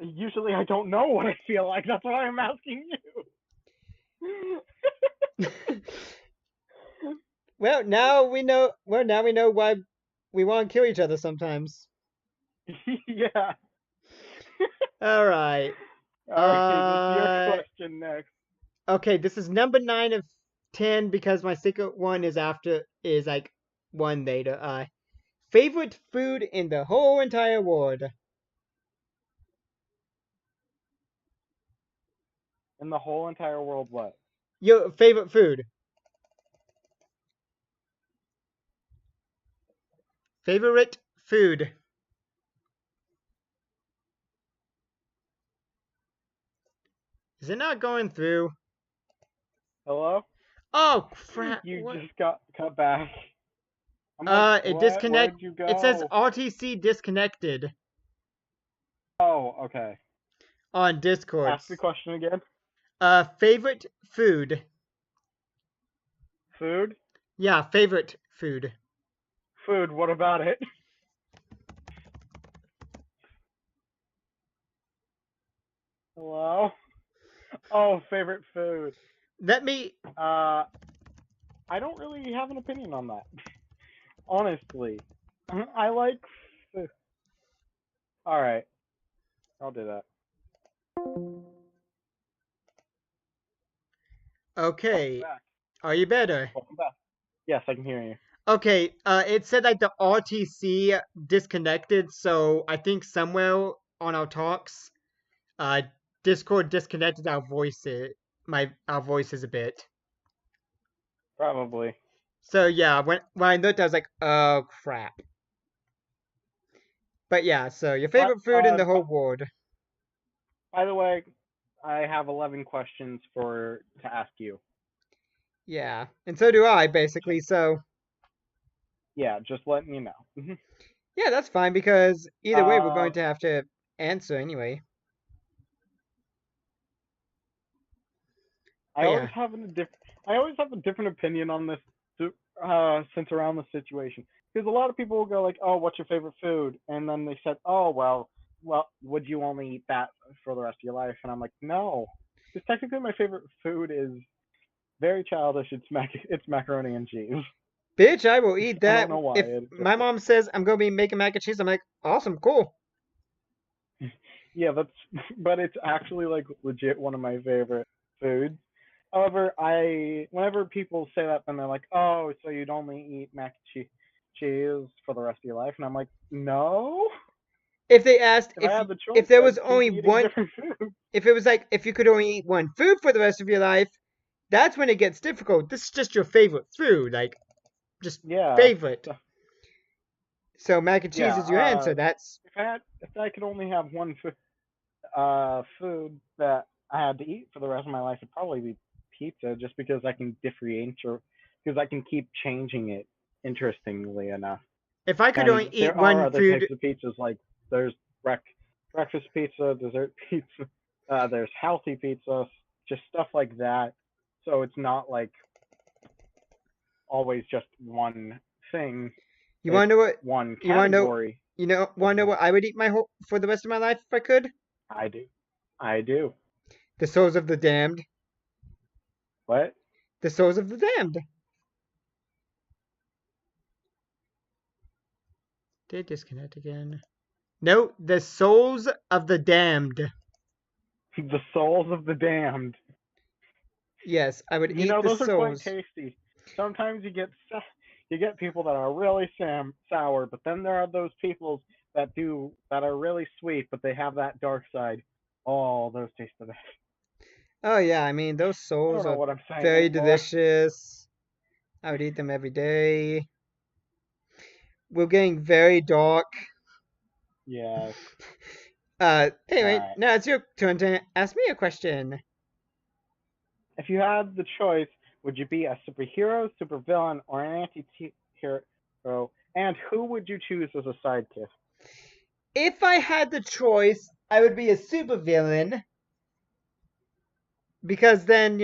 Usually I don't know what I feel like. That's why I'm asking you. Well, now we know. Well, now we know why we want to kill each other sometimes. Yeah. All right. All right, it's your Uh, question next. okay. This is number 9 of 10 because my second one is like one later. Favorite food in the whole entire world. In the whole entire world, what? Your favorite food. Favorite food. Is it not going through? Hello? Oh crap! You What? just got cut back. I'm like, It what? disconnect. Where'd you It says go? RTC disconnected Oh, okay. on Discord. Ask the question again. Favorite food. Food? Yeah, favorite food. Food, what about it? Hello? Oh, favorite food. Let me. Uh, I don't really have an opinion on that. Honestly. I like food. Alright, I'll do that. Welcome Okay, back. are you better? Welcome back. Yes, I can hear you. Okay. It said like the RTC disconnected, so I think somewhere on our talks, uh, Discord disconnected our voices. Our voices a bit. Probably. So yeah, when I looked, I was like, oh crap. But yeah, so your But, favorite food in the whole world. by the way, I have 11 questions to ask you. Yeah, and so do I basically. So Yeah, just letting you know. yeah, that's fine because either way, we're uh, going to have to answer anyway. I But always yeah, have I always have a different opinion on this, since around the situation. Because a lot of people will go like, "Oh, what's your favorite food?" And then they said, "Oh, well, would you only eat that for the rest of your life?" And I'm like, "No, because technically my favorite food is very childish. It's macaroni and cheese. bitch, I will eat I that don't know why. if my mom says I'm gonna be making mac and cheese. I'm like, awesome, cool. Yeah, that's but it's actually like legit one of my favorite foods. However, I whenever people say that, then they're like, "Oh, so you'd only eat mac and cheese for the rest of your life?" And I'm like, "No. If they asked If I had the if choice, there was I'd keep only eating one, different food." if it was like if you could only eat one food for the rest of your life, that's when it gets difficult. This is just your favorite food, like just Yeah. favorite. So, So mac and cheese yeah. is your answer. That's If I could only have one food that I had to eat for the rest of my life, it'd probably be pizza, just because I can differentiate, because I can keep changing it. Interestingly enough. if I could only And eat there are one other types food. of pizzas, like there's breakfast pizza, dessert pizza, there's healthy pizza, just stuff like that. So it's not like always just one thing. You It's wanna know what? one You wanna know? category of Wanna know food. what I would eat my whole for the rest of my life if I could? I do. I do. The souls of the damned. What? The souls of the damned. Did it disconnect again? No, the souls of the damned. The souls of the damned. Yes, I would You eat know, the those are quite souls. tasty. Sometimes you get You get people that are really sour, but then there are those people that are really sweet, but they have that dark side. Oh, those taste the best. Oh yeah, I mean those I don't souls know are what I'm saying very anymore. delicious. I would eat them every day. We're getting very dark. Yes. All Anyway, right. now it's your turn to ask me a question. If you had the choice, would you be a superhero, supervillain, or an anti-hero? And who would you choose as a sidekick? If I had the choice, I would be a supervillain because then,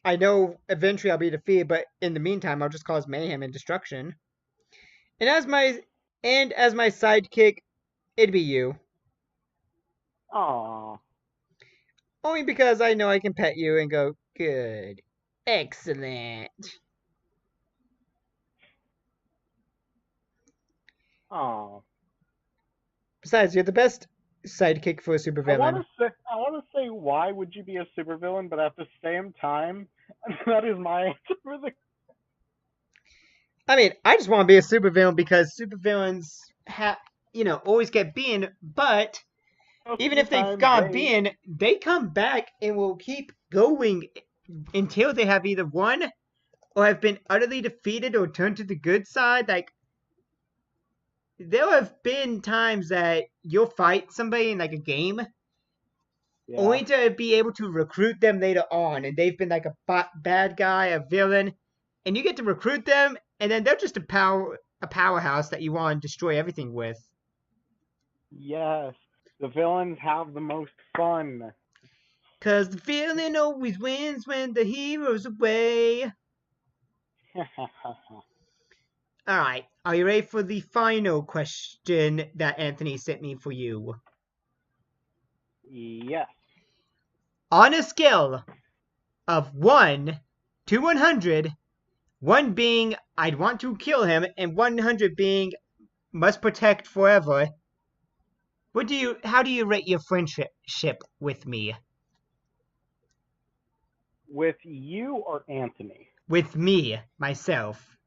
I know eventually I'll be defeated, but in the meantime I'll just cause mayhem and destruction. And as my sidekick, it'd be you. Aww. Only because I know I can pet you and go, good. Excellent. Aww. Besides, you're the best sidekick for a supervillain. I want to say why would you be a supervillain, but at the same time, that is my answer for the I mean, I just want to be a supervillain because supervillains always get beaten, but most of even the if they've time gone beaten, they come back and will keep going until they have either won or have been utterly defeated or turned to the good side. Like, there have been times that you'll fight somebody in like a game yeah. only to be able to recruit them later on, and they've been like a bad guy, a villain, and you get to recruit them, and then they're just a powerhouse that you want to destroy everything with. Yes. The villains have the most fun. Cause the villain always wins when the hero's away. Alright, are you ready for the final question that Anthony sent me for you? yes. On a scale of 1 to 100, 1 being I'd want to kill him, and 100 being must protect forever, how do you rate your friendship with me? With you or Anthony? With me, myself.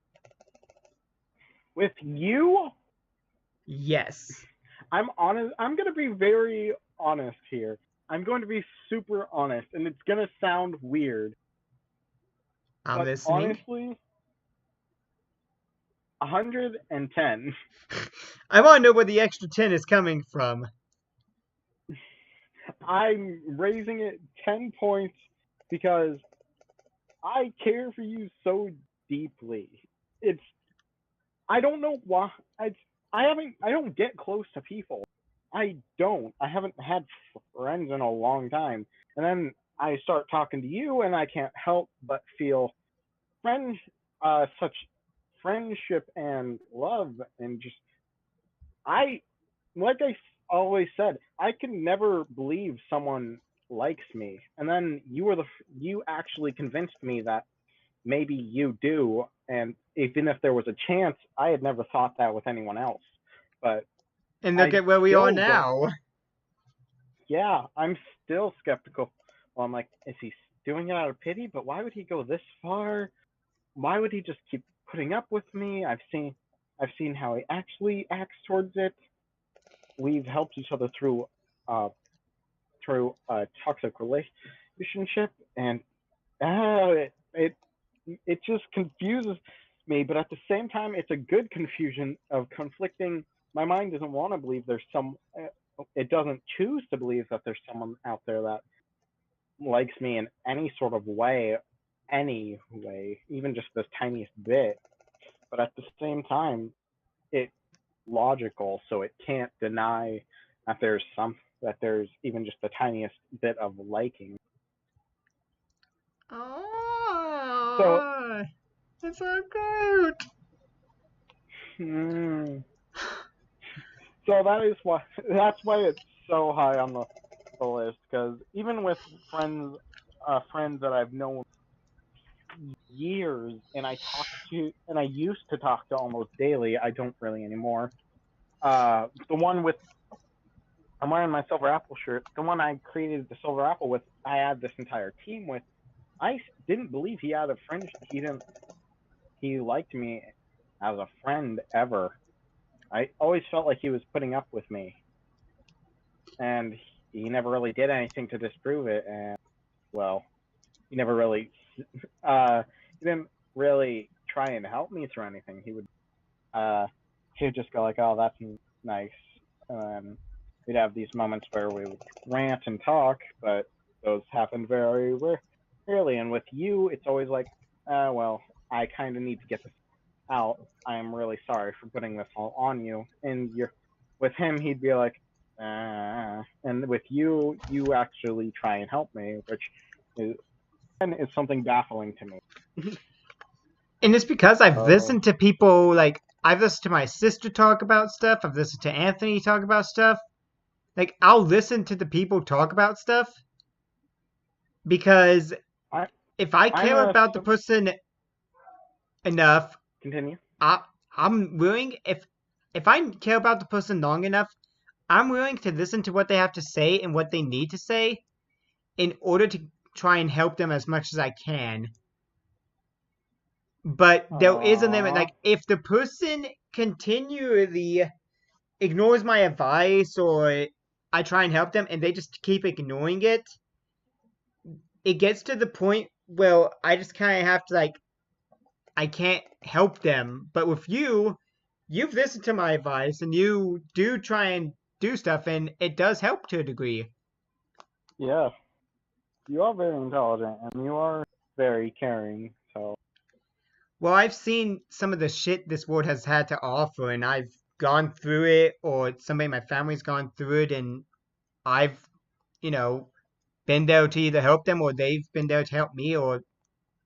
With you, Yes. I'm honest. I'm going to be very honest here. I'm going to be super honest, and it's going to sound weird, I'm but listening. honestly, 110. I want to know where the extra 10 is coming from. I'm raising it 10 points because I care for you so deeply. It's I don't know why. I don't get close to people. I don't. I haven't had friends in a long time. And then I start talking to you, and I can't help but feel friend, such friendship and love, and just I, like I always said, I can never believe someone likes me. And then you actually convinced me that maybe you do, and even if there was a chance, I had never thought that with anyone else. But And look I at where we are still don't. now. Yeah, I'm still skeptical. Well, I'm like, is he doing it out of pity? But why would he go this far? Why would he just keep putting up with me? I've seen how he actually acts towards it. We've helped each other uh through a toxic relationship, and it just confuses me. But at the same time, it's a good confusion of conflicting. My mind doesn't want to believe there's some. It doesn't choose to believe that there's someone out there that likes me in any way, even just the tiniest bit. But at the same time, it's logical, so it can't deny that there's even just the tiniest bit of liking. So, Oh, it's so cute. hmm, so that's why it's so high on the list. Because even with friends that I've known years, and I used to talk to almost daily. I don't really anymore. The one with I'm wearing my silver apple shirt. The one I created the silver apple with, I had this entire team with. I didn't believe he had a friend. He didn't. he liked me as a friend ever. I always felt like he was putting up with me, and he never really did anything to disprove it. And well, he never really, uh, he didn't really try and help me through anything. Uh, he'd just go like, "Oh, that's nice," and then we'd have these moments where we would rant and talk, but those happen very rarely. And with you, it's always like, well, I kind of need to get this out. I am really sorry for putting this all on you. And you're with him, he'd be like, and with you, you actually try and help me, which is, and is something baffling to me. And it's because I've Oh, listened to people, like, I've listened to my sister talk about stuff. I've listened to Anthony talk about stuff. Like, I'll listen to the people talk about stuff because I if I I'm care a about the person enough, continue. I, I'm willing, if I care about the person long enough, I'm willing to listen to what they have to say and what they need to say in order to try and help them as much as I can. But there is a limit. Aww. Like, if the person continually ignores my advice or I try and help them and they just keep ignoring it, it gets to the point where I just kind of have to, like, I can't help them. But with you, you've listened to my advice and you do try and do stuff, and it does help to a degree. Yeah, you are very intelligent and you are very caring. So Well, I've seen some of the shit this world has had to offer, and I've gone through it, or somebody in my family's gone through it, and I've, you know, been there to either help them or they've been there to help me, or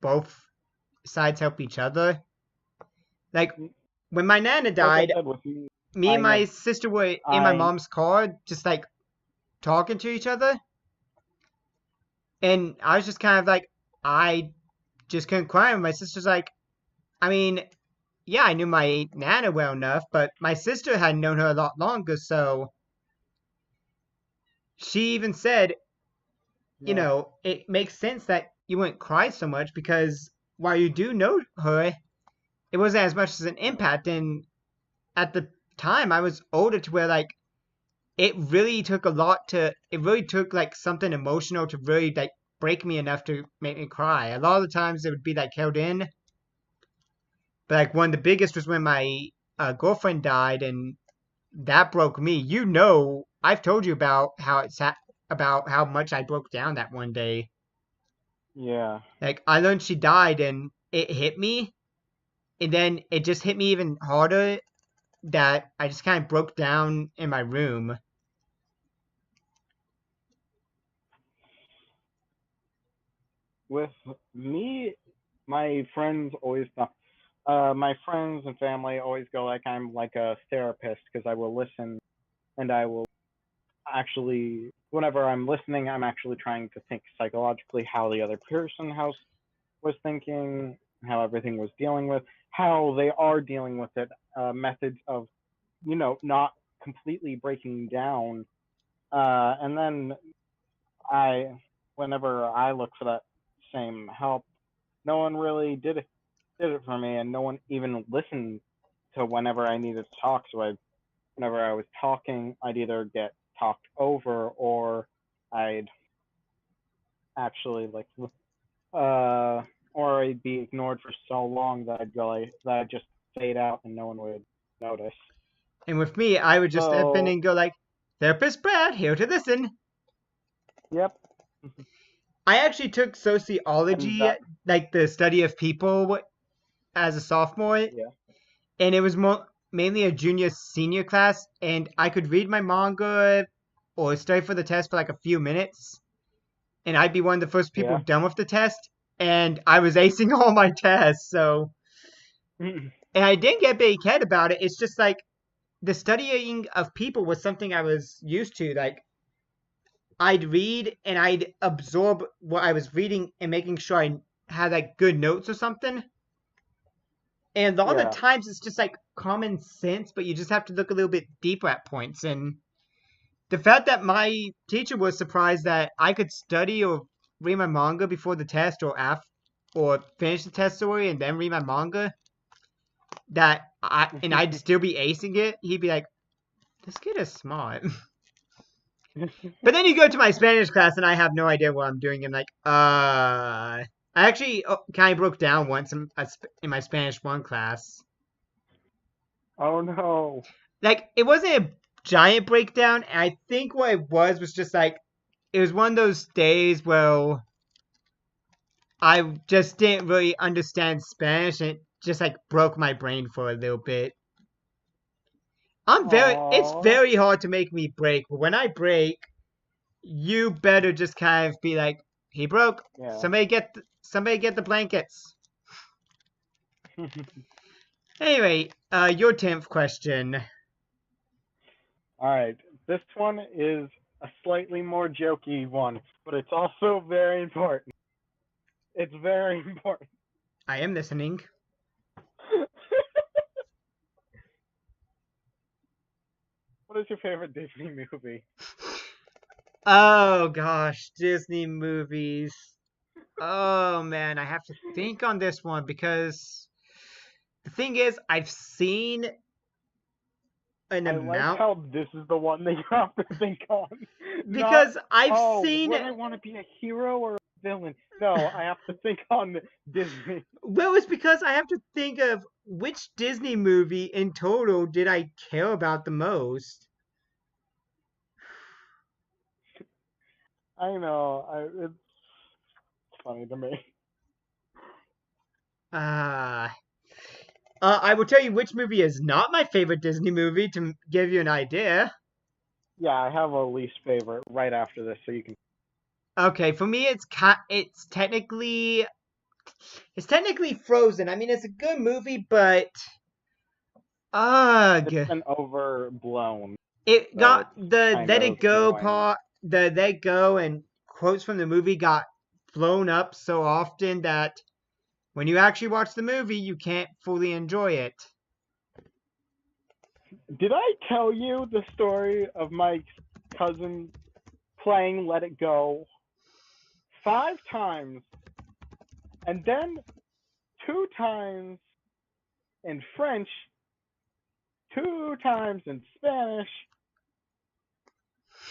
both sides help each other. Like, when my nana like I died, said, with me, me and I my never, sister were in my I mom's car, just like talking to each other, and I was just kind of like, I just couldn't cry. And my sister's like, I mean, yeah, I knew my nana well enough, but my sister had known her a lot longer, so she even said, yeah, it makes sense that you wouldn't cry so much because while you do know her, it wasn't as much as an impact. And at the time, I was older to where, like, it really took, like, something emotional to really, like, break me enough to make me cry. A lot of the times it would be, like, held in, but, like, one of the biggest was when my girlfriend died, and that broke me. I've told you about about how much I broke down that one day. yeah. Like, I learned she died and it hit me, and then it just hit me even harder that I just kind of broke down in my room. With me, my friends always my friends and family always go like I'm like a therapist because I will listen and I will actually whenever I'm listening, I'm actually trying to think psychologically how the other person house was thinking, how everything was dealing with, how they are dealing with it, methods of not completely breaking down. And then I, whenever I look for that same help, no one really did it for me, and no one even listened to whenever I needed to talk. So whenever I was talking, I'd either get talked over or I'd actually like, or I'd be ignored for so long that I'd just fade out and no one would notice. And with me, I would just step in So, and go like, "Therapist Brad, here to listen." yep, I actually took and sociology, that, like the study of people, as a sophomore, yeah, and it was mainly a junior senior class, and I could read my manga or study for the test for like a few minutes, and I'd be one of the first people yeah, done with the test, and I was acing all my tests. So, and I didn't get big head about it. It's just like the studying of people was something I was used to. Like, I'd read and I'd absorb what I was reading and making sure I had like good notes or something. And a lot of the yeah, times it's just like common sense, but you just have to look a little bit deeper at points. And the fact that my teacher was surprised that I could study or read my manga before the test or finish the test story and then read my manga, and I'd still be acing it, he'd be like, "This kid is smart." But then you go to my Spanish class, and I have no idea what I'm doing. And like, I actually kind of broke down once in my Spanish 1 class. Oh no. Like, it wasn't a giant breakdown. And I think what it was just like, it was one of those days where I just didn't really understand Spanish, and it just like broke my brain for a little bit. It's Aww. very hard to make me break, but when I break, you better just kind of be like, he broke. Yeah. Somebody get the blankets. Anyway, your 10th question. Alright. This one is a slightly more jokey one, but it's also very important. It's very important. I am listening. What is your favorite Disney movie? Oh gosh, Disney movies. Oh man, I have to think on this one because the thing is, I've seen an I like amount how this is the one that you have to think on. Not, because I've oh, seen. would I want to be a hero or a villain? No, I have to think on Disney. Well, it's because I have to think of which Disney movie in total did I care about the most. I know. It's funny to me. Uh, I will tell you which movie is not my favorite Disney movie to give you an idea. Yeah, I have a least favorite right after this, so you can. Okay, for me, it's technically Frozen. I mean, it's a good movie, but It's ugh, been overblown, it so got it's the kind Let of It Go annoying. part, the Let It Go and quotes from the movie got blown up so often that when you actually watch the movie, you can't fully enjoy it. Did I tell you the story of my cousin playing Let It Go 5 times and then 2 times in French, 2 times in Spanish,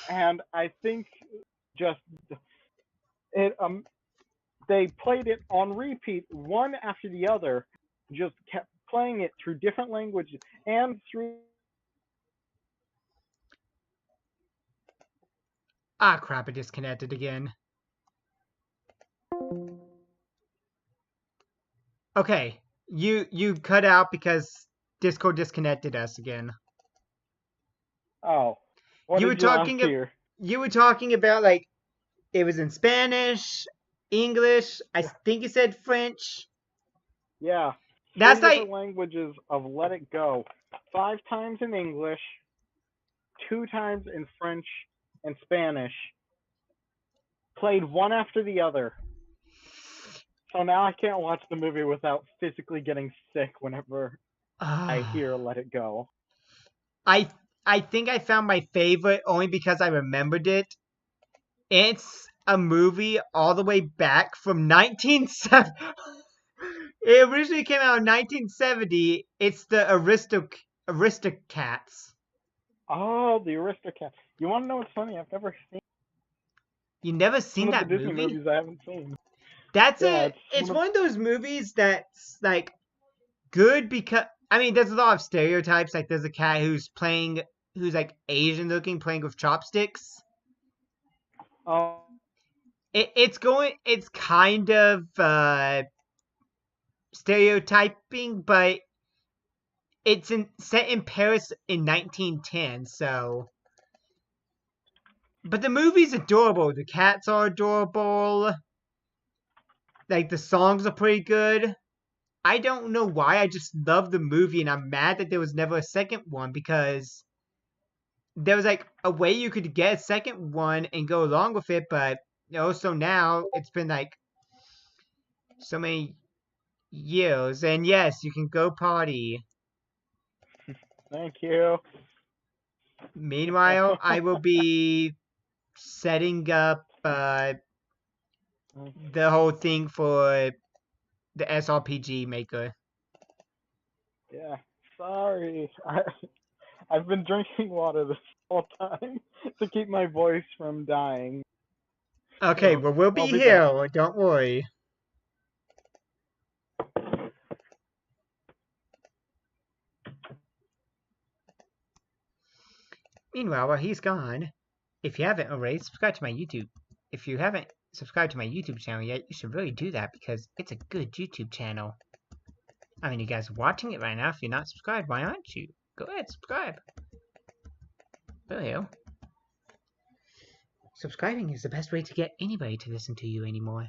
and I think just it they played it on repeat one after the other, just kept playing it through different languages and through. Ah, crap! It disconnected again. Okay, you cut out because Discord disconnected us again. Oh, what You were did you last talking. hear? You were talking about like it was in Spanish, English. I think you said French. Yeah, That's 3 different like languages of Let It Go. 5 times in English, 2 times in French and Spanish, played one after the other. So now I can't watch the movie without physically getting sick whenever I uh, hear Let It Go. I I think I found my favorite only because I remembered it. It's a movie all the way back from 1970. It originally came out in 1970. It's the Aristocats. Oh, the Aristocats. You want to know what's funny? I've never seen You never one seen of the that Disney movie? movies I haven't seen. That's Yeah, it. it's one It's of. one of those movies that's like good because I mean, there's a lot of stereotypes. Like there's a cat who's like Asian looking, playing with chopsticks. Oh, It's kind of stereotyping, but set in Paris in 1910. So, but the movie's adorable. The cats are adorable. Like the songs are pretty good. I don't know why. I just love the movie, and I'm mad that there was never a second one because there was like a way you could get a second one and go along with it, but also now it's been like so many years, and yes, you can go party. thank you. Meanwhile, I will be setting up the whole thing for the SRPG maker. Yeah. Sorry. I've been drinking water this whole time to keep my voice from dying. Okay, So well, we'll I'll be be back. here. Don't worry. Meanwhile, while he's gone, if you haven't already, subscribe to my YouTube. If you haven't subscribed to my YouTube channel yet, you should really do that because it's a good YouTube channel. I mean, you guys are watching it right now. If you're not subscribed, why aren't you? Go ahead, subscribe. Well, subscribing is the best way to get anybody to listen to you anymore.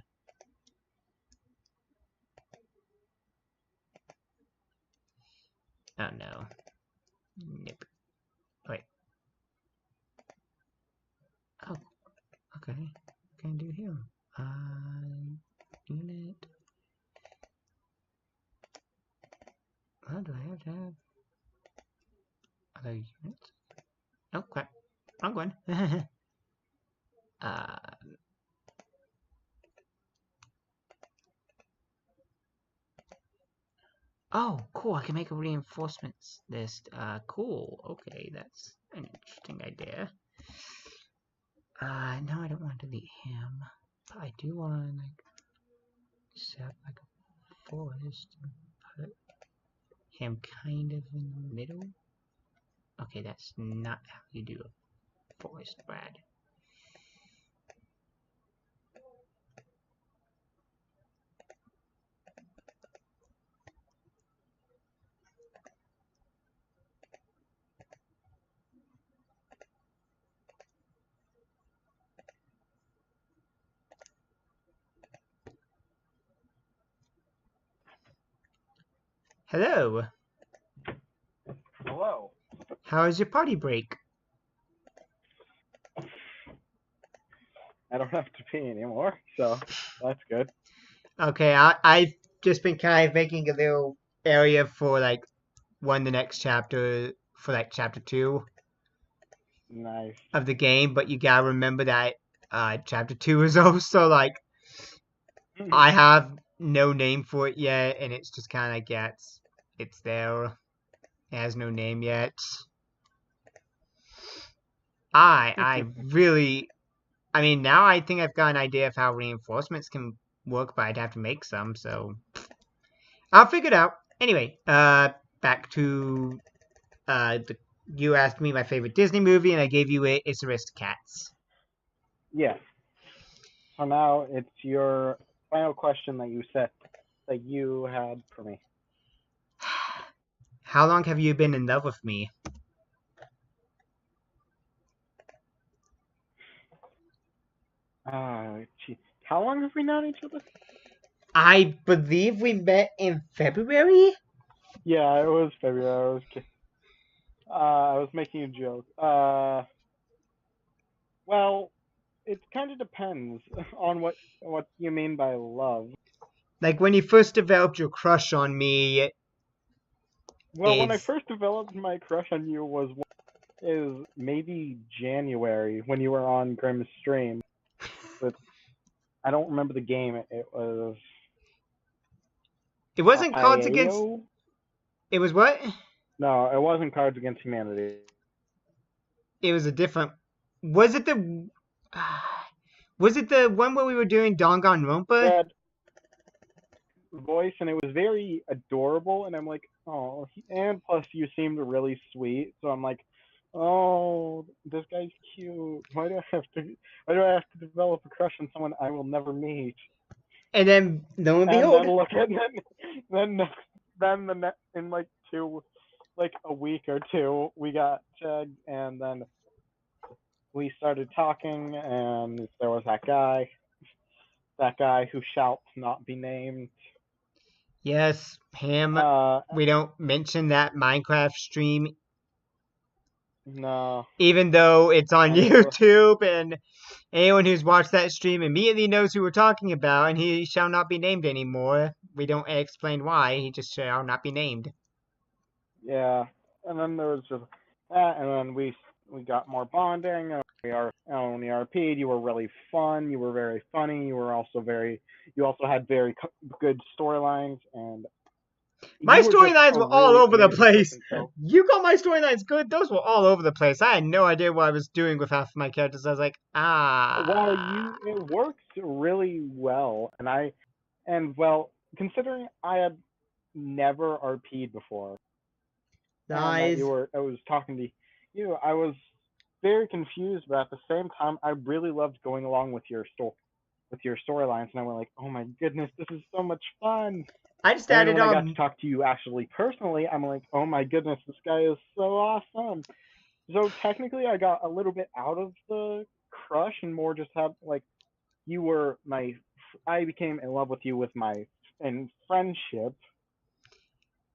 Oh no. Nope. Wait. Oh, okay. What can I do here? Unit. How do I have to have other units? Oh crap. Wrong one. uh, oh, cool. I can make a reinforcements list. Cool. Okay, that's an interesting idea. No, I don't want to delete him. But I do want to, like, set like a forest and put him kind of in the middle. Okay, that's not how you do a forest, Brad. Hello. Hello. How was your party break? I don't have to pee anymore, so that's good. Okay, I've just been kind of making a little area for like the next chapter for like chapter 2 Nice. of the game, but you gotta remember that chapter 2 is also like I have no name for it yet, and it's just kind of gets it's there. It has no name yet. I really I mean now I think I've got an idea of how reinforcements can work, but I'd have to make some, so I'll figure it out. Anyway, back to the you asked me my favorite Disney movie, and I gave you it. It's Aristocats. Yes. So now it's your final question that you had for me. How long have you been in love with me? Gee, how long have we known each other? I believe we met in February. Yeah, it was February. I was making a joke. Well, it kind of depends on what you mean by love. Like when you first developed your crush on me Well, when I is first developed my crush on you is maybe January when you were on Grimm's stream. But I don't remember the game. It was it wasn't Cards Against. IAO. It was what? No, it wasn't Cards Against Humanity. It was a different. Was it the? Was it the one where we were doing Danganronpa? That voice, and it was very adorable. And I'm like, oh, and plus you seemed really sweet. So I'm like, oh, this guy's cute. Why do I have to develop a crush on someone I will never meet? And then, lo and And behold, then look at then then the next in like a week or two we got tagged, and then we started talking, and there was that guy who shall not be named. yes, him. Uh, We don't mention that Minecraft stream, no, even though it's on and it was YouTube, and anyone who's watched that stream immediately knows who we're talking about, and he shall not be named anymore. We don't explain why, he just shall not be named. yeah, and then there was just that, and then we got more bonding, and when we RP'd, you were really fun, you were very funny, you also had very good storylines, and My You were just storylines a were all really over the amazing place. person. So You got my storylines good. Those were all over the place. I had no idea what I was doing with half of my characters. I was like, well, ah. it works really well, and well, considering I had never RP'd before, and that Nice. I was talking to you, I was very confused, but at the same time, I really loved going along with your storylines, and I went like, oh my goodness, this is so much fun. I just And then added when I got to on. talk to you actually personally, I'm like, oh my goodness, this guy is so awesome. So technically, I got a little bit out of the crush and more just had like you were my. I became in love with you with my in friendship,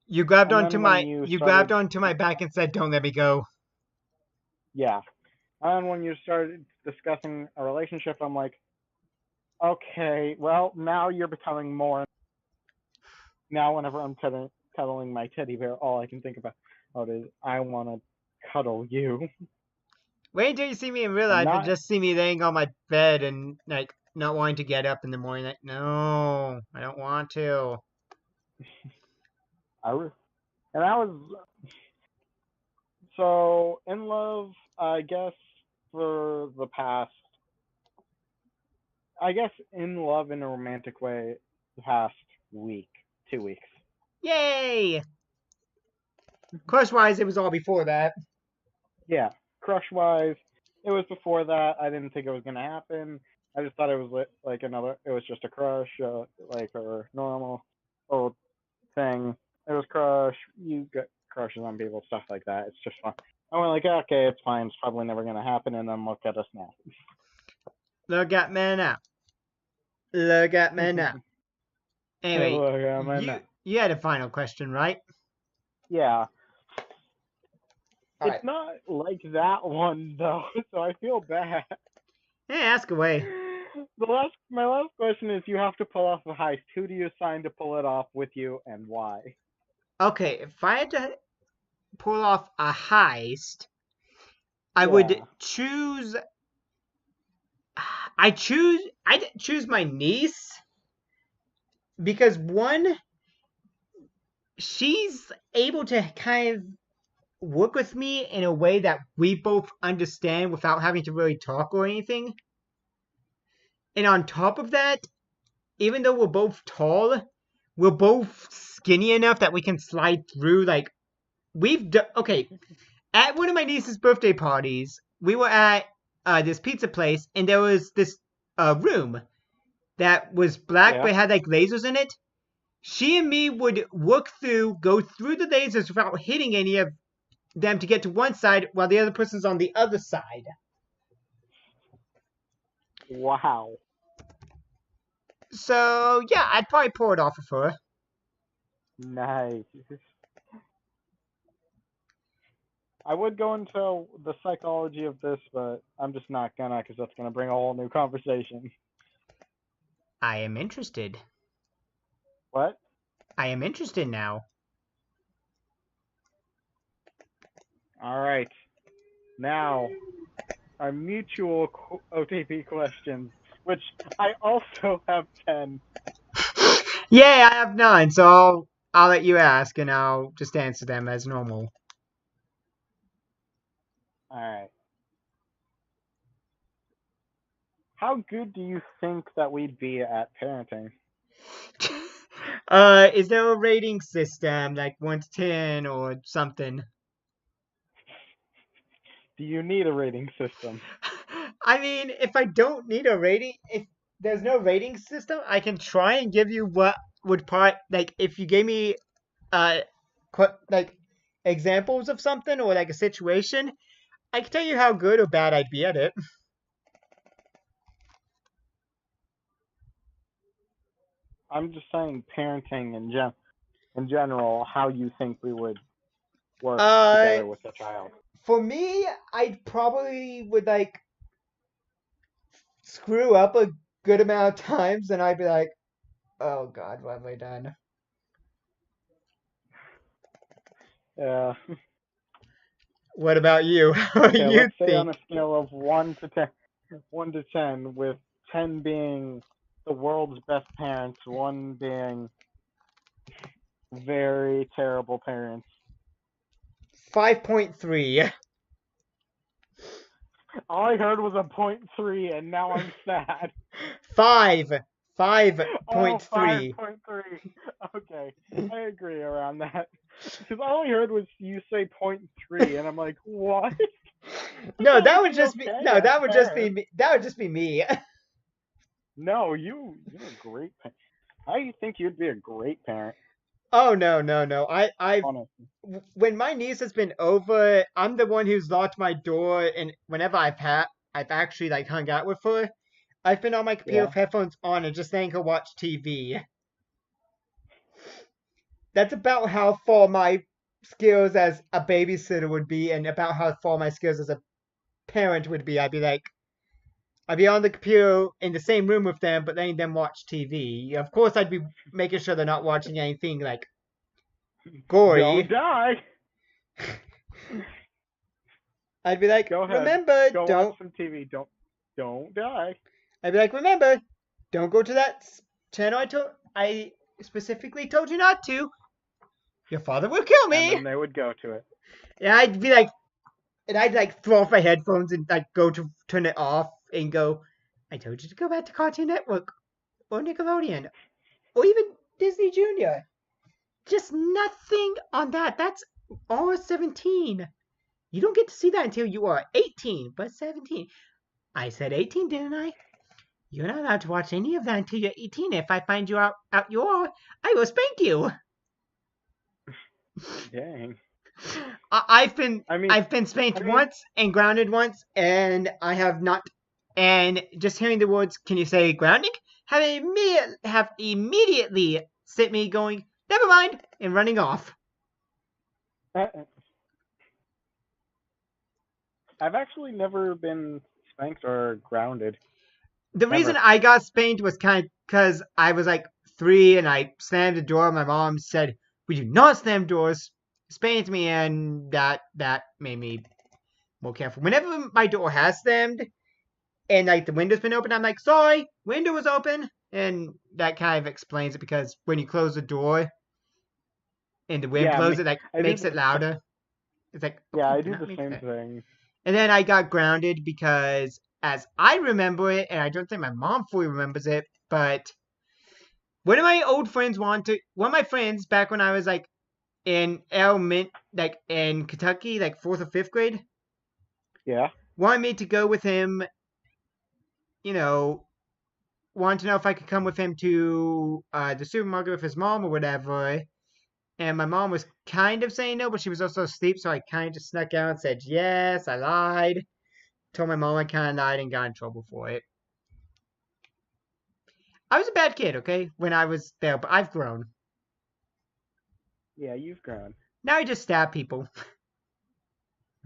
You grabbed and onto then when my. you You grabbed started, onto my back and said, "Don't let me go." yeah, and when you started discussing a relationship, I'm like, okay, well now you're becoming more. Now whenever I'm cuddling my teddy bear, all I can think about is I want to cuddle you, Wait until you see me in real and life and not. just see me laying on my bed and like not wanting to get up in the morning. Like, no, I don't want to. I was, and I was so in love. I guess for the past I guess in love in a romantic way the past week, 2 weeks. Yay! Crush wise, it was all before that. Yeah, crush wise, it was before that. I didn't think it was gonna happen. I just thought it was like another. It was just a crush, like a normal old thing. It was crush. You get crushes on people, stuff like that. It's just fun. I went like, okay, it's fine. It's probably never gonna happen. And then look at us now. Look at me now. Look at me now. Anyway, Look at me now. you had a final question, right? Yeah, All it's right. not like that one though, so I feel bad. Hey, ask away. My last question is: you have to pull off a heist. Who do you assign to pull it off with you, and why? Okay, if I had to pull off a heist, I would Yeah, choose. I'd choose my niece because one, she's able to kind of work with me in a way that we both understand without having to really talk or anything. And on top of that, even though we're both tall, we're both skinny enough that we can slide through. Like okay, at one of my niece's birthday parties, we were at this pizza place, and there was this room that was black yeah. but had like lasers in it. She and me would go through the lasers without hitting any of them to get to one side while the other person's on the other side. Wow. So yeah, I'd probably pull it off of her. Nice. I would go into the psychology of this, but I'm just not gonna, because that's gonna bring a whole new conversation. I am interested. What? I am interested now. All right. Now, our mutual OTP questions, which I also have 10. Yay, I have none, so I'll let you ask and I'll just answer them as normal. All right. How good do you think that we'd be at parenting? Is there a rating system like 1 to 10 or something? Do you need a rating system? I mean, if I don't need a rating, if there's no rating system, I can try and give you what would part like if you gave me uh like examples of something or like a situation, I can tell you how good or bad I'd be at it. I'm just saying parenting in general, how you think we would work Uh, together with a child. for me, I probably would like screw up a good amount of times, and I'd be like, "Oh God, what have I done?" Yeah. What about you? How do Okay, you let's say on think? a scale of 1 to 10, with 10 being the world's best parents, one being Very terrible parents. 5.3. All I heard was a .3, and now I'm sad. 5. Oh, 5.3. 5.3. Okay, I agree around that. Because all I heard was you say .3, and I'm like, what? I No, thought that we'd would be just be okay no, as that would just be parents. me. That would just be me. No, you're a great parent. I think you'd be a great parent, Oh no. I've honestly. when my niece has been over, I'm the one who's locked my door, and whenever I've actually like hung out with her, I've been on my computer Yeah. with headphones on and just letting her watch TV. That's about how far my skills as a babysitter would be, and about how far my skills as a parent would be. I'd be on the computer in the same room with them, but letting them watch TV. Of course, I'd be making sure they're not watching anything like Don't gory. die. I'd be like, Go ahead. remember, Go watch don't. some TV. Don't die. I'd be like, remember, don't go to that channel. I specifically told you not to. Your father will kill And me. then they would go to it. And I'd be like, and I'd like throw off my headphones and like go to turn it off and go. I told you to go back to Cartoon Network or Nickelodeon or even Disney Junior. Just nothing on that. That's R17. You don't get to see that until you are 18, but 17. I said 18, didn't I? You're not allowed to watch any of that until you're 18. If I find you out you are, I will spank you. Dang. I've been I mean, I've been spanked I mean, once and grounded once, and I have not. And just hearing the words, "Can you say grounding?" have immediately sent me going, "Never mind," and running off. I've actually never been spanked or grounded. The reason Ever. I got spanked was kind of because I was like 3 and I slammed the door. My mom said, "We do not slam doors." Spanked me, and that made me more careful. Whenever my door has slammed and like the window's been open, I'm like, "Sorry, window was open," and that kind of explains it because when you close the door and the wind Yeah, blows, it like I makes do. it louder. It's like, Yeah, oh, I did do not the make same that. thing. And then I got grounded because, as I remember it, and I don't think my mom fully remembers it, but one of my old friends one of my friends back when I was like like in Kentucky, like 4th or 5th grade, Yeah. wanted me to go with him, you know, wanted to know if I could come with him to the supermarket with his mom or whatever. And my mom was kind of saying no, but she was also asleep, so I kind of just snuck out and said yes. I lied. Told my mom I kind of lied and got in trouble for it. I was a bad kid, okay, when I was there, but I've grown. Yeah, you've grown. Now I just stab people.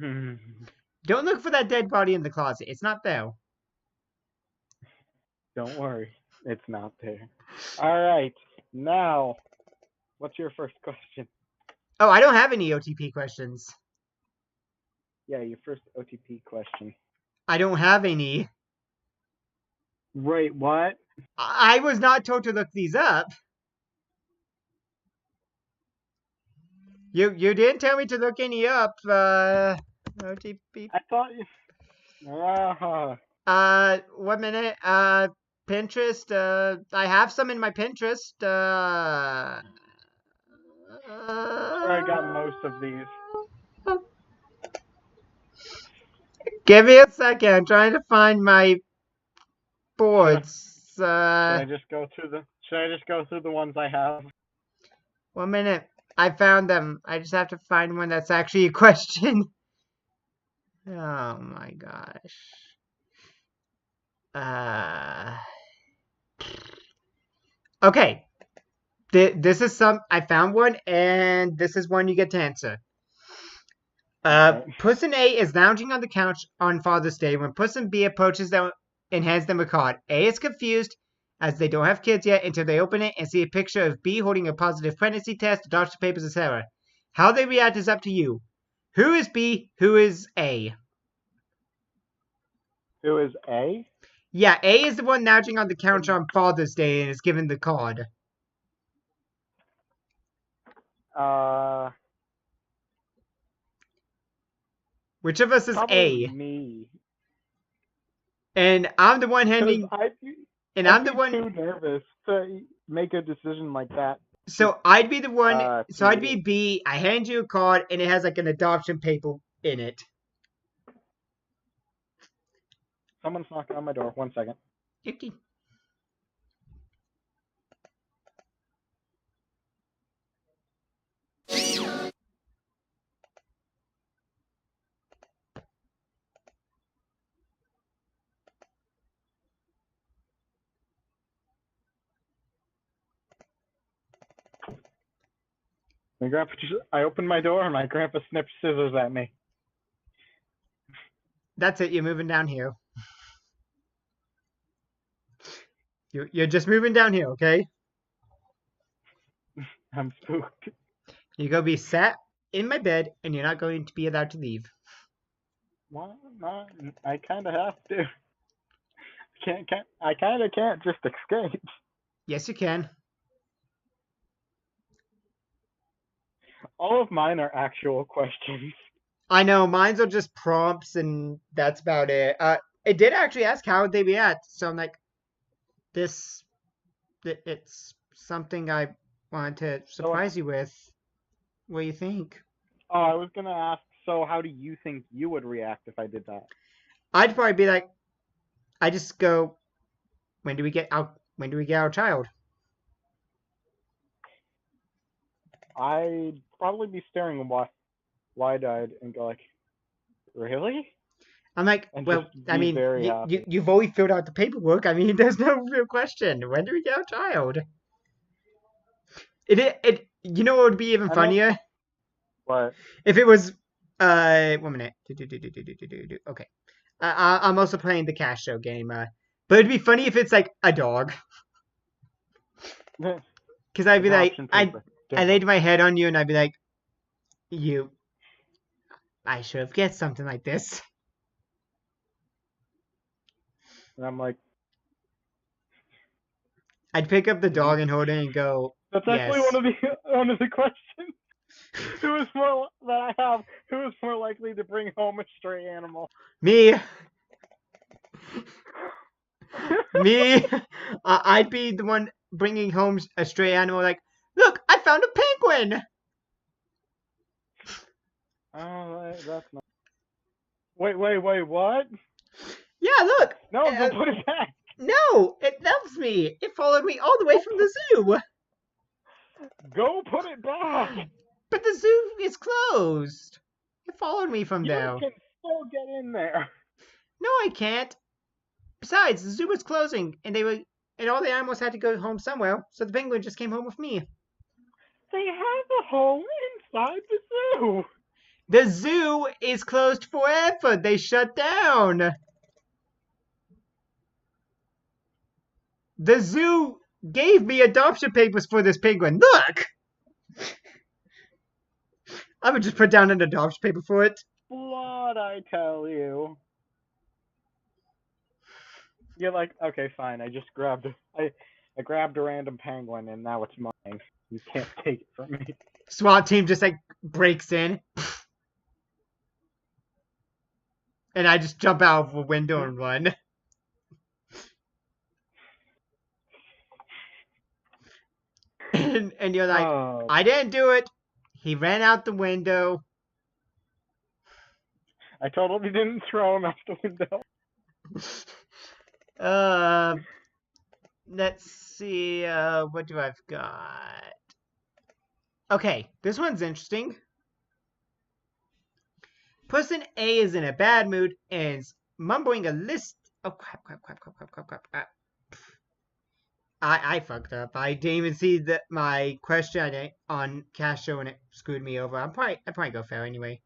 Don't Don't look for that dead body in the closet. It's not there. worry. It's not there. All right. Now, what's your first question? Oh, I don't have any OTP questions. Yeah, your first OTP question. I don't have any. Right, what? I was not told to look these up. You didn't tell me to look any up. OTP. I thought you. 1 minute. Pinterest. I have some in my Pinterest. Sure, I got most of these. Give me a second. I'm trying to find my Should boards. should I just go through the Should I just go through the ones I have? 1 minute. I found them. I just have to find one that's actually a question. Oh my gosh. Uh. Okay. This is some. I found one, and this is one you get to answer. Alright. Person A is lounging on the couch on Father's Day when Person B approaches them and hands them a card. A is confused as they don't have kids yet until they open it and see a picture of B holding a positive pregnancy test, doctor's papers, etc. How they react is up to you. Who is B? Who is A? Who is A? Yeah, A is the one lounging on the couch on Father's Day and is given the card. Which of us is Probably A? me. And I'm the one Because handing. And I'd I'm the be one. too nervous to make a decision like that. So I'd be the one. To So I'd be you. B. I hand you a card, and it has like an adoption paper in it. Someone's knocking on my door. 1 second. Okay. My grandpa I opened my door and my grandpa snipped scissors at me. That's it. You're moving down here. You're just moving down here, okay? I'm spooked. You're gonna be sat in my bed, and you're not going to be allowed to leave. Well, no, I kind of have to. I kind of can't just escape. Yes, you can. All of mine are actual questions. I know. Mine's are just prompts, and that's about it. It did actually ask how would they react, so I'm like, this. It's something I wanted to So, surprise you with. What do you think? oh, I was gonna ask. So, how do you think you would react if I did that? I'd probably be like, I just go, when do we get out? When do we get our child? I'd probably be staring wide-eyed and go like, "Really?" I'm like, And just well, I be mean, very happy. you've always filled out the paperwork. I mean, there's no real question. When do we get our child? You know what would be even I meant, funnier? but If it was, 1 minute. Okay. I'm also playing the cash show game. But it'd be funny if it's like a dog. Because I'd be like, adoption paper. I laid my head on you and I'd be like, you, I should have guessed something like this. And I'm like, I'd pick up the mhm. dog and hold it and go, That's actually yes. one of the questions. Who is more that I have? Who is more likely to bring home a stray animal? Me, me, I'd be the one bringing home a stray animal. Like, look, I found a penguin. Oh, that's not. Wait, what? Yeah, look. No, go put it back. No, it loves me. It followed me all the way Go, from the zoo. go put it back. But the zoo is closed. It followed me from You there. can still get in there. No, I can't. Besides, the zoo was closing, and all the animals had to go home somewhere. So the penguin just came home with me. They have a home inside the zoo. The zoo is closed forever. They shut down. The zoo gave me adoption papers for this penguin. Look! I would just put down an adoption paper for it. Blood, I tell you. You're like, okay, fine. I grabbed a random penguin and now it's mine. You can't take it from me. SWAT team just like breaks in. And I just jump out of a window and run. And you're like, Oh, I didn't do it. He ran out the window. I totally didn't throw him out the window. Uh, let's see. What do I've got? Okay, this one's interesting. Person A is in a bad mood and is mumbling a list. Oh crap! I fucked up. I didn't even see my question on cash show and it screwed me over. I probably go fair anyway.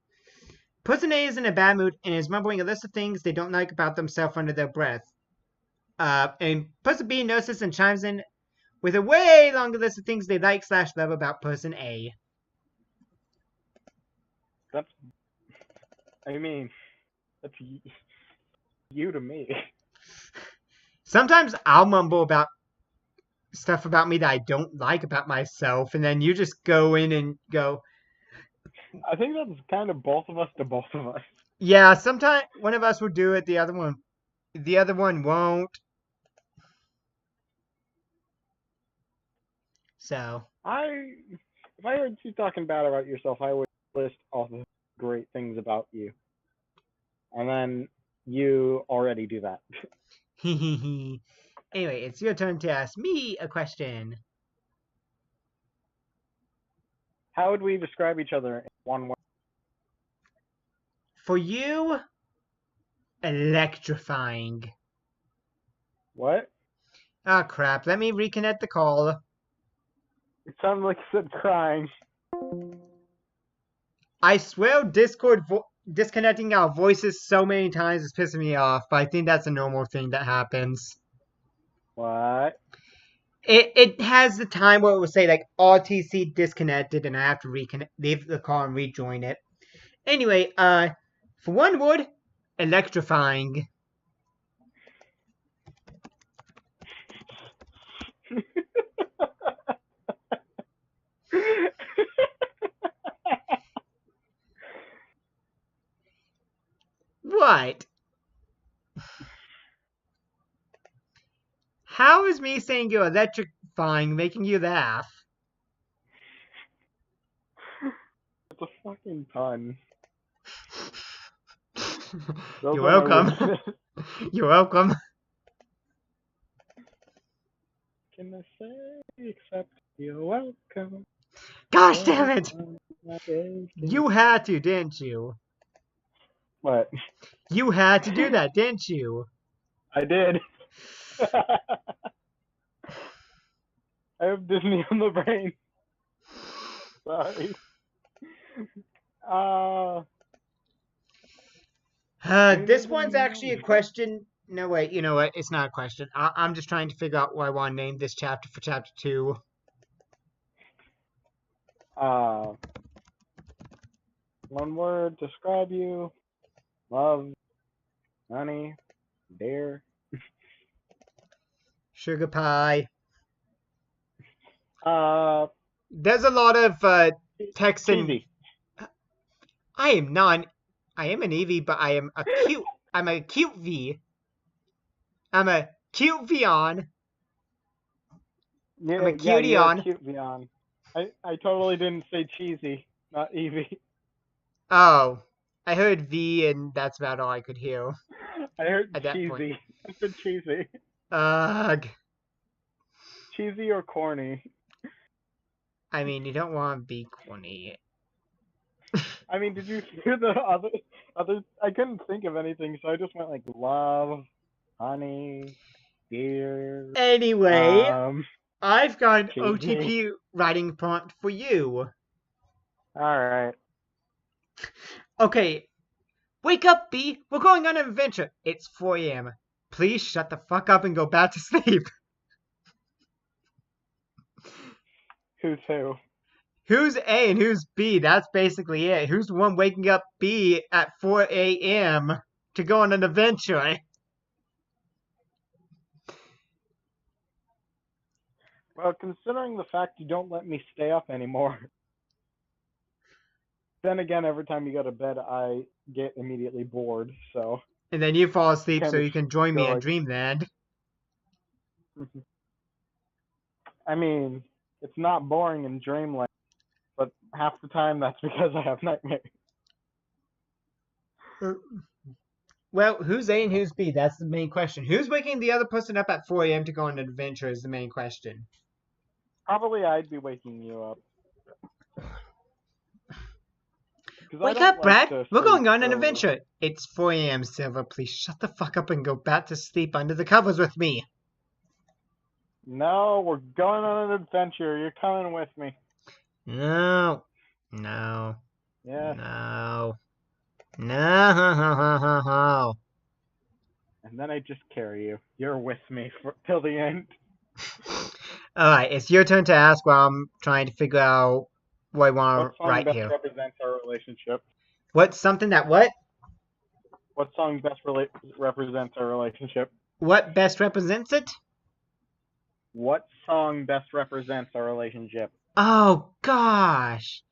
Person A is in a bad mood and is mumbling a list of things they don't like about themselves under their breath. And person B notices and chimes in with a way longer list of things they like / love about person A. That's, I mean, that's you to me. Sometimes I'll mumble about stuff about me that I don't like about myself, and then you just go in and go, I think that's kind of both of us to both of us. yeah, sometimes one of us will do it, the other one won't. So, If I heard you talking bad about yourself, I would list all the great things about you, and then you already do that. anyway, it's your turn to ask me a question. How would we describe each other in one word? For you, electrifying. What? Ah, crap. Let me reconnect the call. It sounded like you said crying. I swear Discord disconnecting our voices so many times is pissing me off, but I think that's a normal thing that happens. What? It has the time where it will say like RTC disconnected and I have to leave the call and rejoin it. Anyway, for one word, electrifying. What? How is me saying you're electrifying making you laugh? It's a fucking pun. Those You're are my welcome. weaknesses. You're welcome. Can I say except you're welcome? Gosh damn Every it! time I take it. You had to, didn't you? What? You had to do that, didn't you? I did. I have Disney on the brain. Sorry. Uh, This one's actually a question. No, wait, you know what? It's not a question. I'm just trying to figure out what I want to name this chapter for chapter 2. uh, one word, describe you. Love, honey, dare. Sugar pie. Uh, There's a lot of text and cheesy. I am not. I am an Eevee, but I am a cute. I'm a cute V. I'm a cute Vion. I'm a Yeah, cutie you're on. cute, Vion. I totally didn't say cheesy, not Evie. Oh, I heard V, and that's about all I could hear I heard at that point. cheesy. I said cheesy. Ugh. Cheesy or corny. I mean, you don't want to be corny. I mean, did you hear the other? I couldn't think of anything, so I just went like love, honey, dear, Anyway, I've got an cheesy. OTP writing prompt for you. All right. Okay, wake up, B. We're going on an adventure. It's 4 a.m. Please shut the fuck up and go back to sleep. Who's who? Who's A and who's B? That's basically it. Who's the one waking up B at 4 a.m. to go on an adventure? Well, considering the fact you don't let me stay up anymore, then again, every time you go to bed, I get immediately bored. So And then you fall asleep kind so of you can join me go in like. Dreamland. I mean, it's not boring in Dreamland, but half the time that's because I have nightmares. Well, who's A and who's B? That's the main question. Who's waking the other person up at 4 a.m. to go on an adventure is the main question. Probably I'd be waking you up. Because I Wake don't up, like Brad! to We're sleep going on an so. adventure! It's 4 a.m., Silver. Please shut the fuck up and go back to sleep under the covers with me. No, we're going on an adventure. You're coming with me. No. No. Yes. No. No. And then I just carry you. You're with me till the end. Alright, it's your turn to ask while I'm trying to figure out what I want What to song write best here. represents our relationship? What's something that what? What song best represents our relationship? What best represents it? What song best represents our relationship? Oh gosh.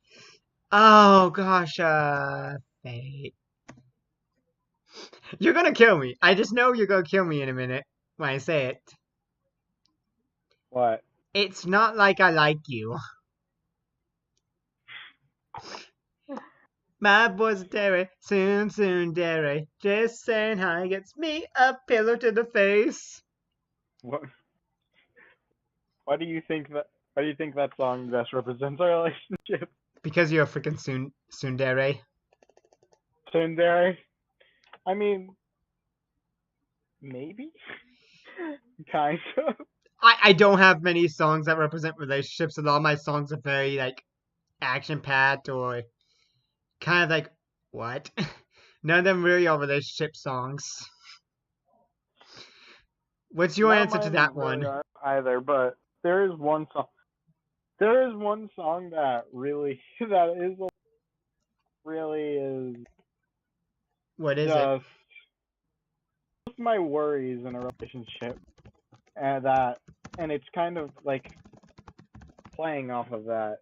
Oh gosh. Fate. You're gonna kill me. I just know you're gonna kill me in a minute when I say it. What? It's not like I like you. My boy's Derry, soon Derry. Just saying hi gets me a pillow to the face. What? Why do you think that? Why do you think that song best represents our relationship? Because you're a freaking tsundere. Tsundere? I mean, maybe. Kind of. I don't have many songs that represent relationships. A lot of my songs are very like action packed or kind of like what? None of them really are relationship songs. What's your None of answer to mine that really one? aren't either, but there is one song. There is one song that really really is What is it? just my worries in a relationship, and it's kind of like playing off of that.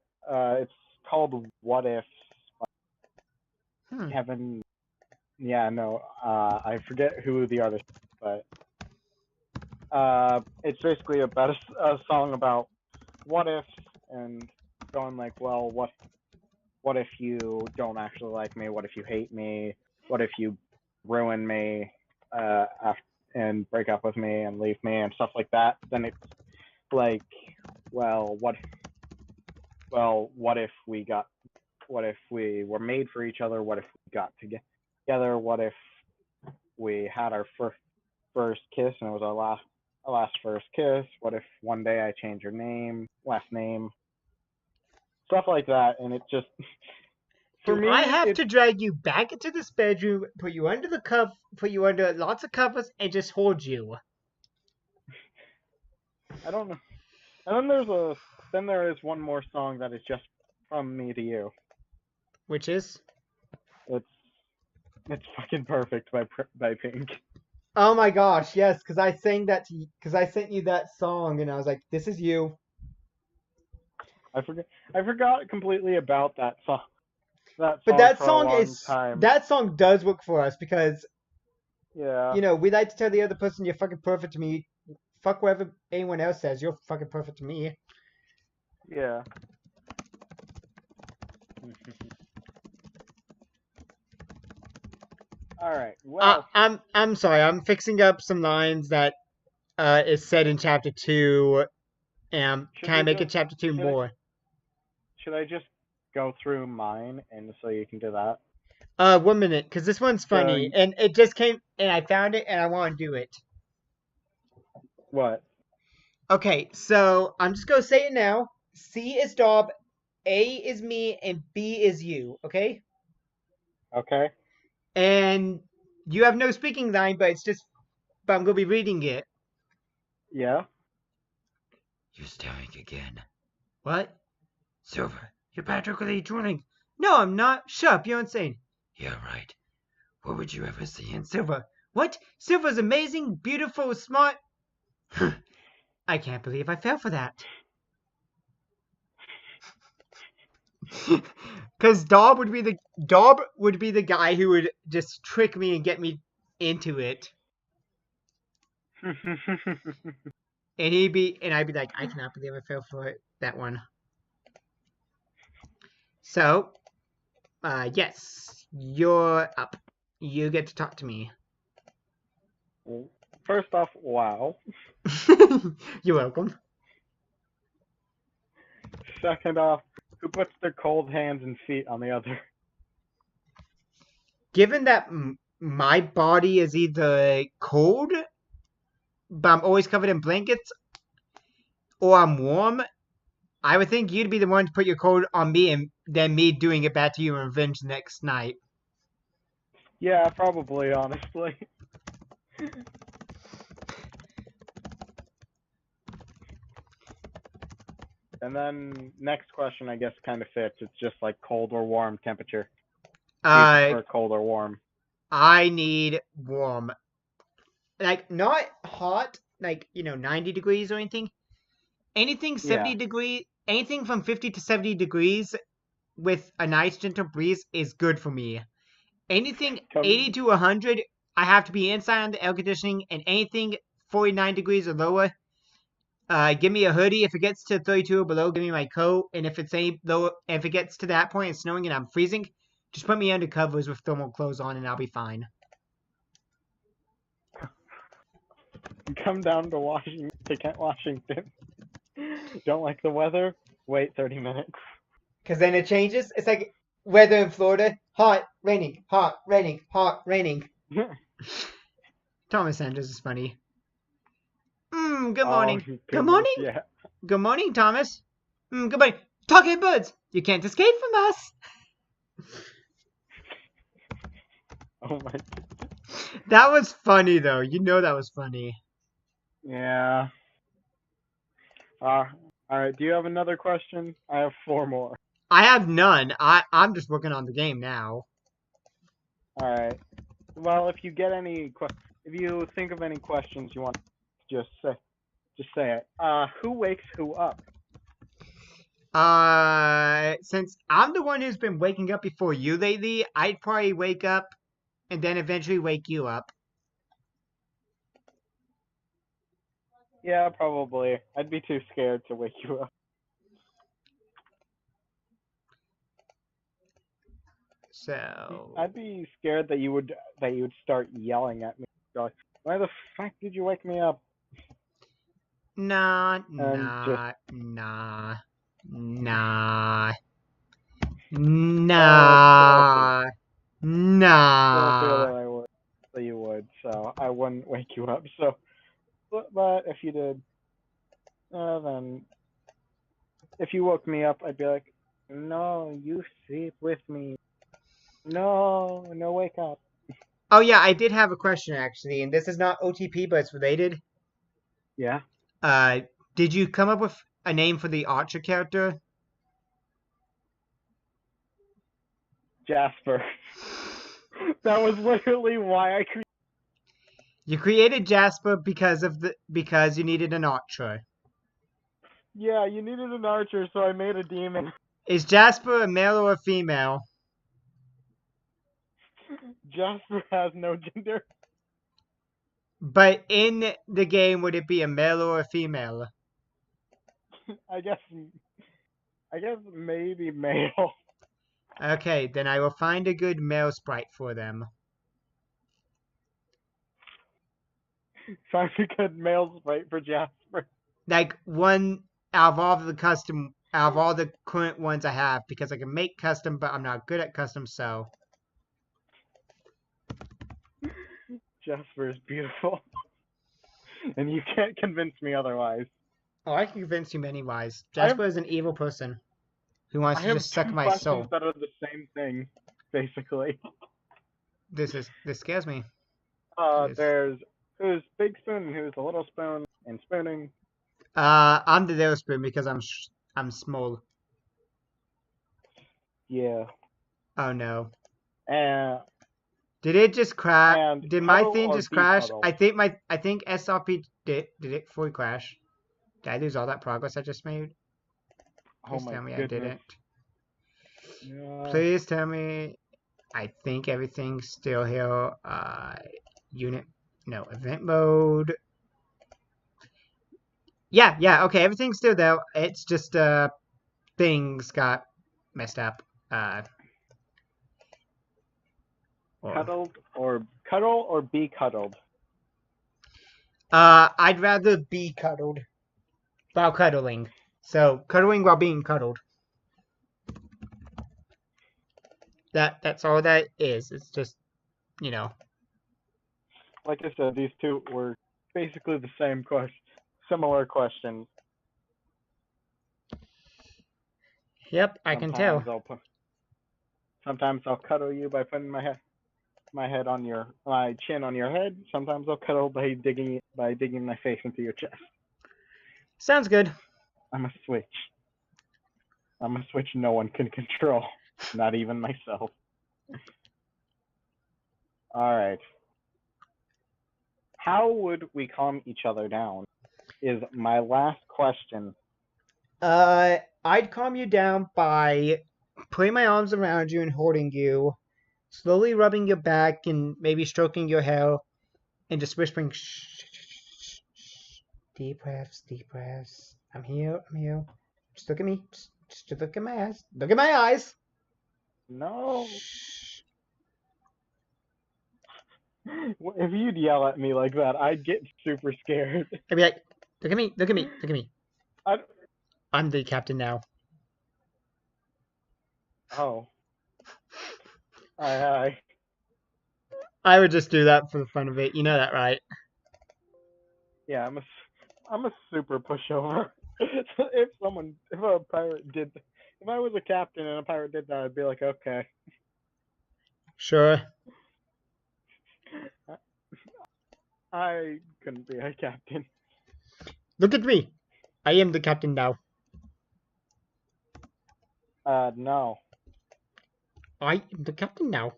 It's called "What If." Hmm. Kevin, yeah, no, I forget who the artist is, but it's basically about a song about what ifs and going like, well, what if you don't actually like me? What if you hate me? What if you ruin me and break up with me and leave me and stuff like that? Then it's like, well, what if what if we were made for each other? What if we got together? What if we had our first kiss and it was our last first kiss? What if one day I change your last name, stuff like that? And it just for Do I me, have it's to drag you back into this bedroom, put you under the put you under lots of covers, and just hold you? I don't know. And then there is one more song that is just from me to you. Which is? It's it's fucking perfect by Pink. Oh my gosh, yes, because I sang that to you, because I sent you that song, and I was like, "This is you." I forgot completely about that But song for a long time. that song does work for us because Yeah, we like to tell the other person you're fucking perfect to me. Fuck whatever anyone else says, you're fucking perfect to me. yeah. All right. Well, I'm sorry. I'm fixing up some lines that is said in chapter two. should Can I we make it just chapter two should I more? should I just go through mine and so you can do that? 1 minute, because this one's So funny, and it just came, and I found it, and I want to do it. what? Okay, so I'm just gonna say it now. C is Dob, A is me, and B is you. Okay, Okay. and you have no speaking line, but I'm gonna be reading it. Yeah. You're staring again. What? Silver, you're practically drooling. No, I'm not. Shut up, you're insane. Yeah, right. What would you ever see in Silver? What? Silver's amazing, beautiful, smart. I can't believe I fell for that. Because Dob would be the guy who would just trick me and get me into it, and I'd be like, I cannot believe I fell for that one. So, yes, you're up. You get to talk to me. First off, wow. You're welcome. Second off, who puts their cold hands and feet on the other? Given that my body is either cold, but I'm always covered in blankets, or I'm warm, I would think you'd be the one to put your cold on me and then me doing it back to you in revenge next night. Yeah, probably, honestly. And then next question, I guess, kind of fits. It's just like cold or warm temperature. Do you Uh, prefer cold or warm? I need warm. Like, not hot, like, 90 degrees or anything, anything Yeah. 70 degree, anything from 50 to 70 degrees with a nice gentle breeze is good for me. Anything 80 Come to 100, I have to be inside on the air conditioning, and anything 49 degrees or lower, give me a hoodie. If it gets to 32 or below, give me my coat. And if it's if it gets to that point, it's snowing and I'm freezing, just put me under covers with thermal clothes on, and I'll be fine. come down to Washington. Don't like the weather? Wait 30 minutes. Because then it changes. It's like weather in Florida: hot, raining, hot, raining, hot, raining. Thomas Sanders is funny. Good Oh morning. Good goodness, morning. yeah. Good morning, Thomas. Good morning. Talking birds. You can't escape from us. Oh my. That was funny, though. You know that was funny. Yeah. All right. Do you have another question? I have 4 more. I have none. I'm just working on the game now. All right. Well, if you get if you think of any questions you want, just say it. Who wakes who up? Since I'm the one who's been waking up before you lately, I'd probably wake up and then eventually wake you up. Yeah, probably. I'd be too scared to wake you up. So, I'd be scared that you would start yelling at me. Like, why the fuck did you wake me up? nah, And just nah, nah, nah, I feel nah, nah. that you would, so I wouldn't wake you up. So, but if you did, then if you woke me up, I'd be like, no, you sleep with me. No, no, wake up. Oh yeah, I did have a question actually, and this is not OTP, but it's related. Yeah, Uh, did you come up with a name for the Archer character? Jasper. That was literally why I created. You created Jasper because you needed an Archer. Yeah, you needed an archer, so I made a demon. Is Jasper a male or a female? Jasper has no gender. But in the game, would it be a male or a female? I guess. I guess maybe male. Okay, then I will find a good male sprite for them. Find a good male sprite for Jasper. Like one out of all the current ones I have, because I can make custom, but I'm not good at custom, so. Jasper is beautiful, and you can't convince me otherwise. Oh, I can convince you many ways. I have Jasper is an evil person who wants I to have just suck 2 my questions soul. that are the same thing, basically. This scares me. This. There's who's big spoon and who's a little spoon and spooning. I'm the little spoon because I'm small. Yeah. Oh no. And Did it just crash? and Did my cuddle thing or just be crash? cuddled. I think SRP did it fully crash? Did I lose all that progress I just made? Oh Please my tell me I goodness. didn't. Yeah. Please tell me. I think everything's still here. Unit. No, event mode. Yeah, okay, everything's still there. It's just, things got messed up. Or, Cuddle or be cuddled. I'd rather be cuddled while cuddling. So, cuddling while being cuddled. That's all that is. It's just, you know. Like I said, these two were basically the same question, similar questions. Yep, I can tell. Sometimes I'll put, sometimes I'll cuddle you by putting my chin on your head. Sometimes I'll cuddle by digging my face into your chest. Sounds good. I'm a switch. I'm a switch no one can control, not even myself. All right. How would we calm each other down? Is my last question I'd calm you down by putting my arms around you and holding you, slowly rubbing your back and maybe stroking your hair, and just whispering, shh, shh, shh. Deep breaths, deep breaths. I'm here, I'm here. Just look at me. Just look at my eyes. Look at my eyes. No. Shh. If you'd yell at me like that, I'd get super scared. I'd be like, look at me, look at me, look at me. I, I'm the captain now. oh. Aye. I would just do that for the fun of it. You know that, right? Yeah, I'm a super pushover. If a pirate did, if I was a captain and a pirate did that, I'd be like, okay. Sure. I couldn't be a captain. Look at me. I am the captain now. No. I am the captain now.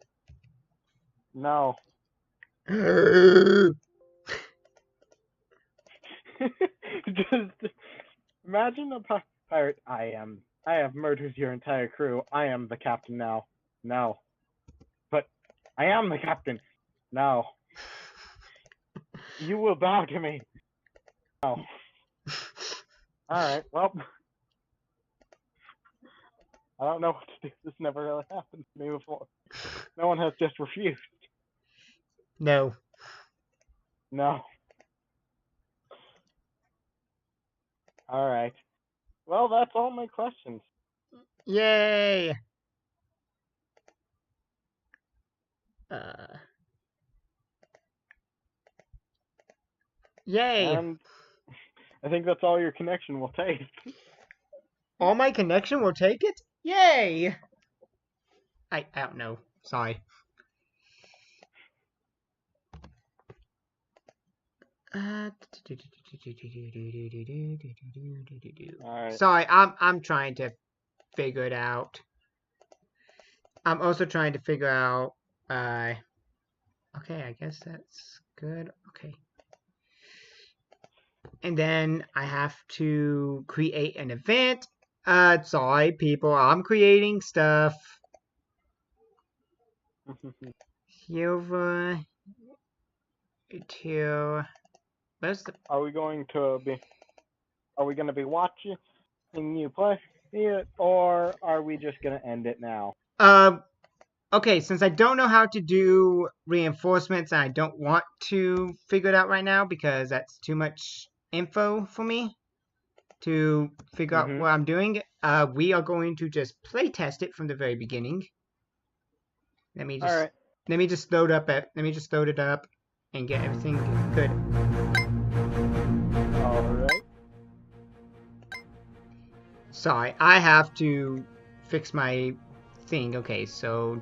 No. Just imagine a pirate. I have murdered your entire crew. I am the captain now. No. But I am the captain. No. You will bow to me. No. Alright, well. I don't know what to do. This never really happened to me before. No one has just refused. No. No. Alright. Well, that's all my questions. Yay. Yay. And I think that's all your connection will take. All my connection will take it? Yay. I don't know. Sorry. Alright. Sorry, I'm trying to figure it out. I'm also trying to figure out okay, I guess that's good. Okay. And then I have to create an event. Sorry, people, I'm creating stuff. Silver to where's the Are we going to be watching you play it, or are we just gonna end it now? okay, since I don't know how to do reinforcements and I don't want to figure it out right now because that's too much info for me to figure out what I'm doing, we are going to just play test it from the very beginning. Let me just Alright. let me just load it up and get everything good. Alright. Sorry, I have to fix my thing. Okay, so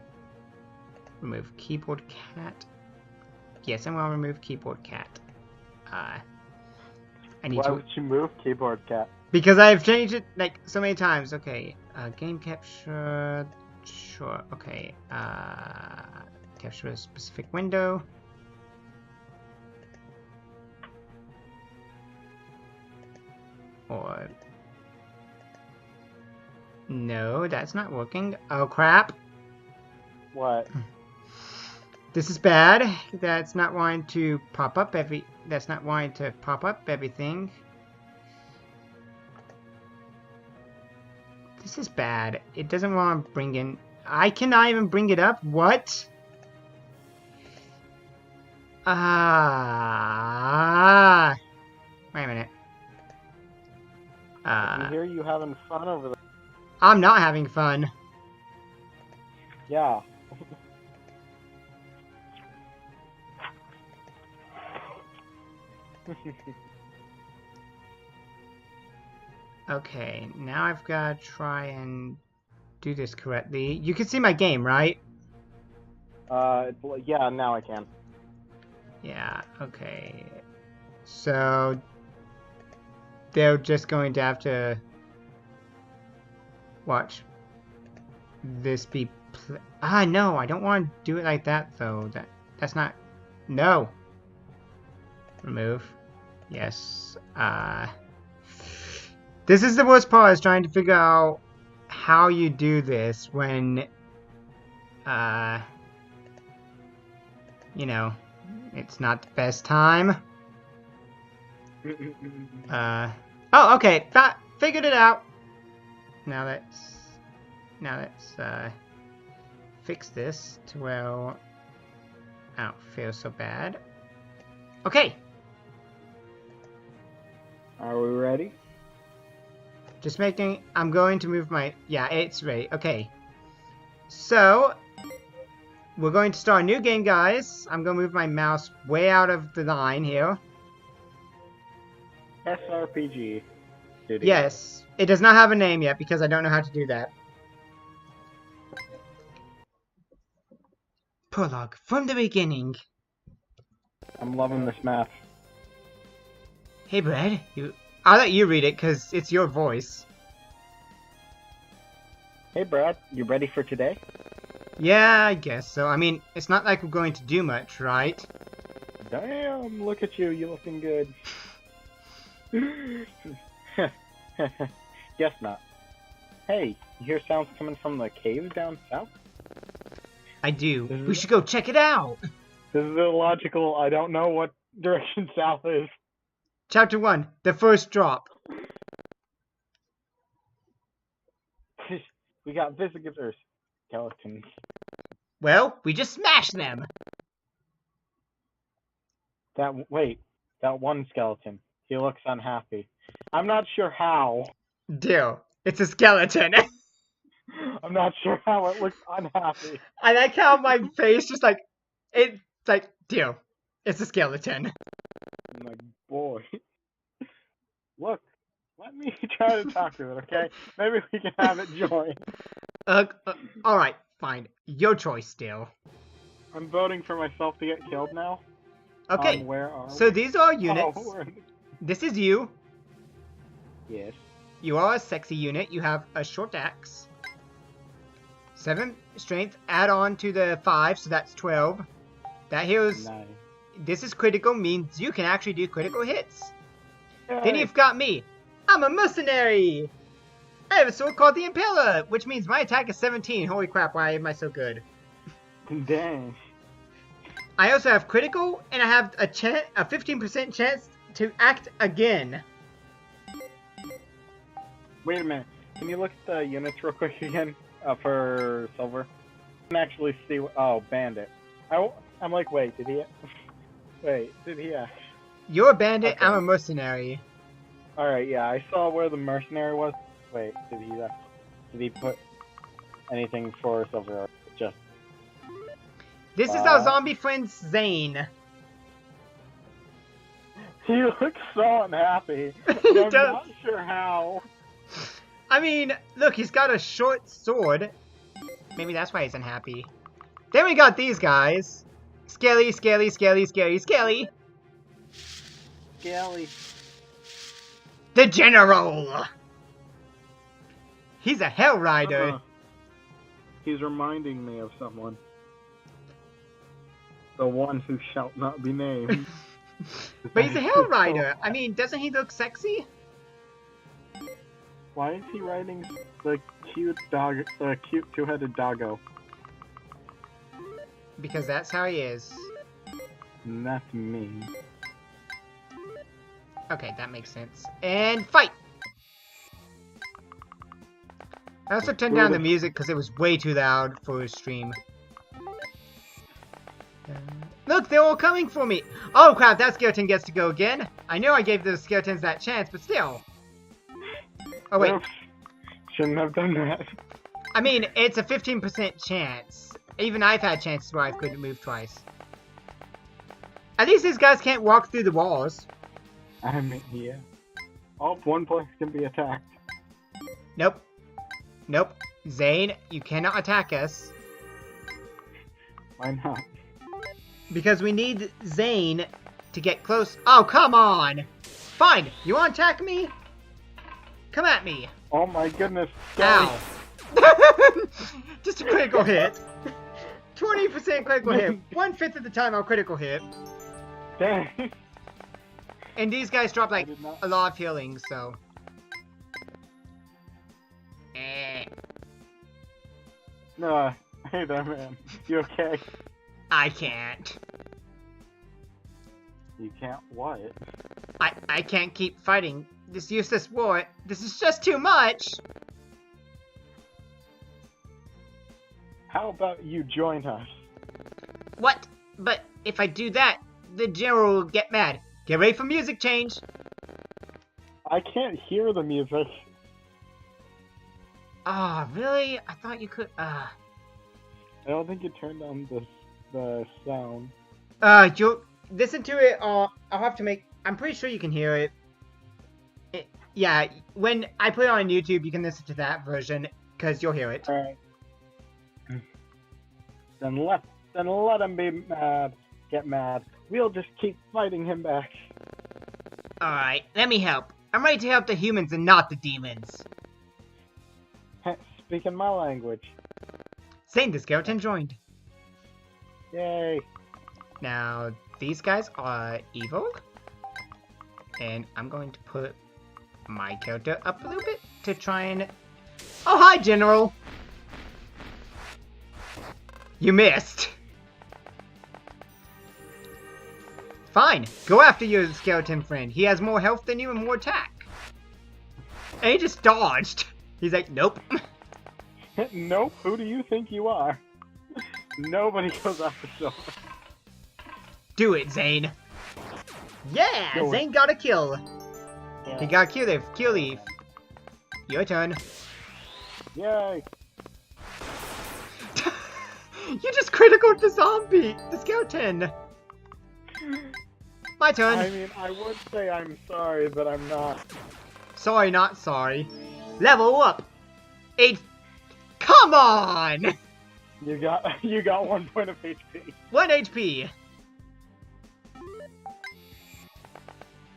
remove keyboard cat. Yes, I'm gonna remove keyboard cat. I need Why to would you move keyboard cat? because I've changed it like so many times. Okay, game capture. Sure. Okay. Capture a specific window. Or no, that's not working. Oh crap! What? This is bad. That's not wanting to pop up That's not wanting to pop up everything. This is bad. It doesn't want to bring in. I cannot even bring it up. What? Wait a minute. I hear you having fun over there. I'm not having fun. Yeah. Okay, now I've got to try and do this correctly. You can see my game, right? Yeah, now I can. Yeah, okay. So they're just going to have to watch this be no, I don't want to do it like that though. That's not. No. Remove. Yes. This is the worst part, is trying to figure out how you do this when, you know, it's not the best time. Oh, okay, figured it out. Now let's fix this to where I don't feel so bad. Okay. Are we ready? Just making, I'm going to move my, yeah, it's ready. Okay. So, we're going to start a new game, guys. I'm going to move my mouse way out of the line here. SRPG. Studio. Yes. It does not have a name yet because I don't know how to do that. Prologue from the beginning. I'm loving this map. Hey, Brad. I'll let you read it because it's your voice. Hey, Brad. You ready for today? Yeah, I guess so. I mean, it's not like we're going to do much, right? Damn, look at you. You looking good. Guess not. Hey, you hear sounds coming from the cave down south? I do. We should go check it out. This is illogical. I don't know what direction south is. Chapter 1, the first drop. We got visitors. Skeletons. Well, we just smashed them. Wait, that one skeleton. He looks unhappy. I'm not sure how. Deal. It's a skeleton. I'm not sure how it looks unhappy. I like how my face just like, it's like, deal. It's a skeleton. I'm like, boy. Look, let me try to talk to it, okay? Maybe we can have it join. Alright, fine. Your choice, Deal. I'm voting for myself to get killed now. Okay, where are so we? these are units. Oh, This is you. yes. You are a sexy unit. You have a short axe. 7 strength. Add on to the 5, so that's 12. That heals. Nice. This is critical, means you can actually do critical hits. Hey. Then you've got me. I'm a mercenary. I have a sword called the Impaler, which means my attack is 17. Holy crap, why am I so good? Dang. I also have critical, and I have a 15% chance to act again. Wait a minute. Can you look at the units real quick again for silver? I can actually see. Oh, bandit. I'm like, wait, did he? Wait, did he? You're a bandit. Okay. I'm a mercenary. All right, yeah, I saw where the mercenary was. Wait, did he put anything for silver? Or just. This is our zombie friend Zane. He looks so unhappy. He I'm does. not sure how. I mean, look, he's got a short sword. Maybe that's why he's unhappy. Then we got these guys. Skelly, Skelly, Skelly, Skelly, Skelly. Skelly. The General. He's a Hell Rider. He's reminding me of someone. The one who shall not be named. But he's a Hell Rider. I mean, doesn't he look sexy? Why is he riding the cute two-headed doggo? Because that's how he is. And that's me. Okay, that makes sense. And fight! I also turned down the music because it was way too loud for a stream. Look, they're all coming for me! Oh crap, that skeleton gets to go again. I know I gave the skeletons that chance, but still. Oh wait. Oops. Shouldn't have done that. I mean, it's a 15% chance. Even I've had chances where I couldn't move twice. At least these guys can't walk through the walls. I mean, yeah. Oh, one place can be attacked. Nope. Nope. Zane, you cannot attack us. Why not? Because we need Zane to get close. Oh, come on! Fine, you want to attack me? Come at me. Oh my goodness. Ow. Just a critical hit. 20% critical hit. 1/5 of the time I'll critical hit. Dang. And these guys drop like did not- a lot of healing, so. No, hey there, man. You okay? I can't. You can't what? I can't keep fighting this useless war. This is just too much. How about you join us? What? But if I do that, the general will get mad. Get ready for music change. I can't hear the music. Ah, really? I thought you could. I don't think you turned on the sound. You'll listen to it. I'll have to make. I'm pretty sure you can hear it. Yeah, when I put it on YouTube, you can listen to that version because you'll hear it. All right. Then let him be mad. Get mad. We'll just keep fighting him back. All right, let me help. I'm ready to help the humans and not the demons. Speaking my language. Zane the skeleton joined. Yay. Now these guys are evil, and I'm going to put my character up a little bit to try and. Oh, hi, General. You missed. Fine, go after your skeleton friend. He has more health than you and more attack. And he just dodged. He's like, nope. Nope, who do you think you are? Nobody goes after Silver. Do it, Zane. Yeah, Do it. Zane got a kill. Yeah. He got a kill leaf. Your turn. Yay. You just critical the zombie, the skeleton. My turn. I mean, I would say I'm sorry, but I'm not. Sorry, not sorry. Level up. 8. Come on. You got 1 point of HP. 1 HP.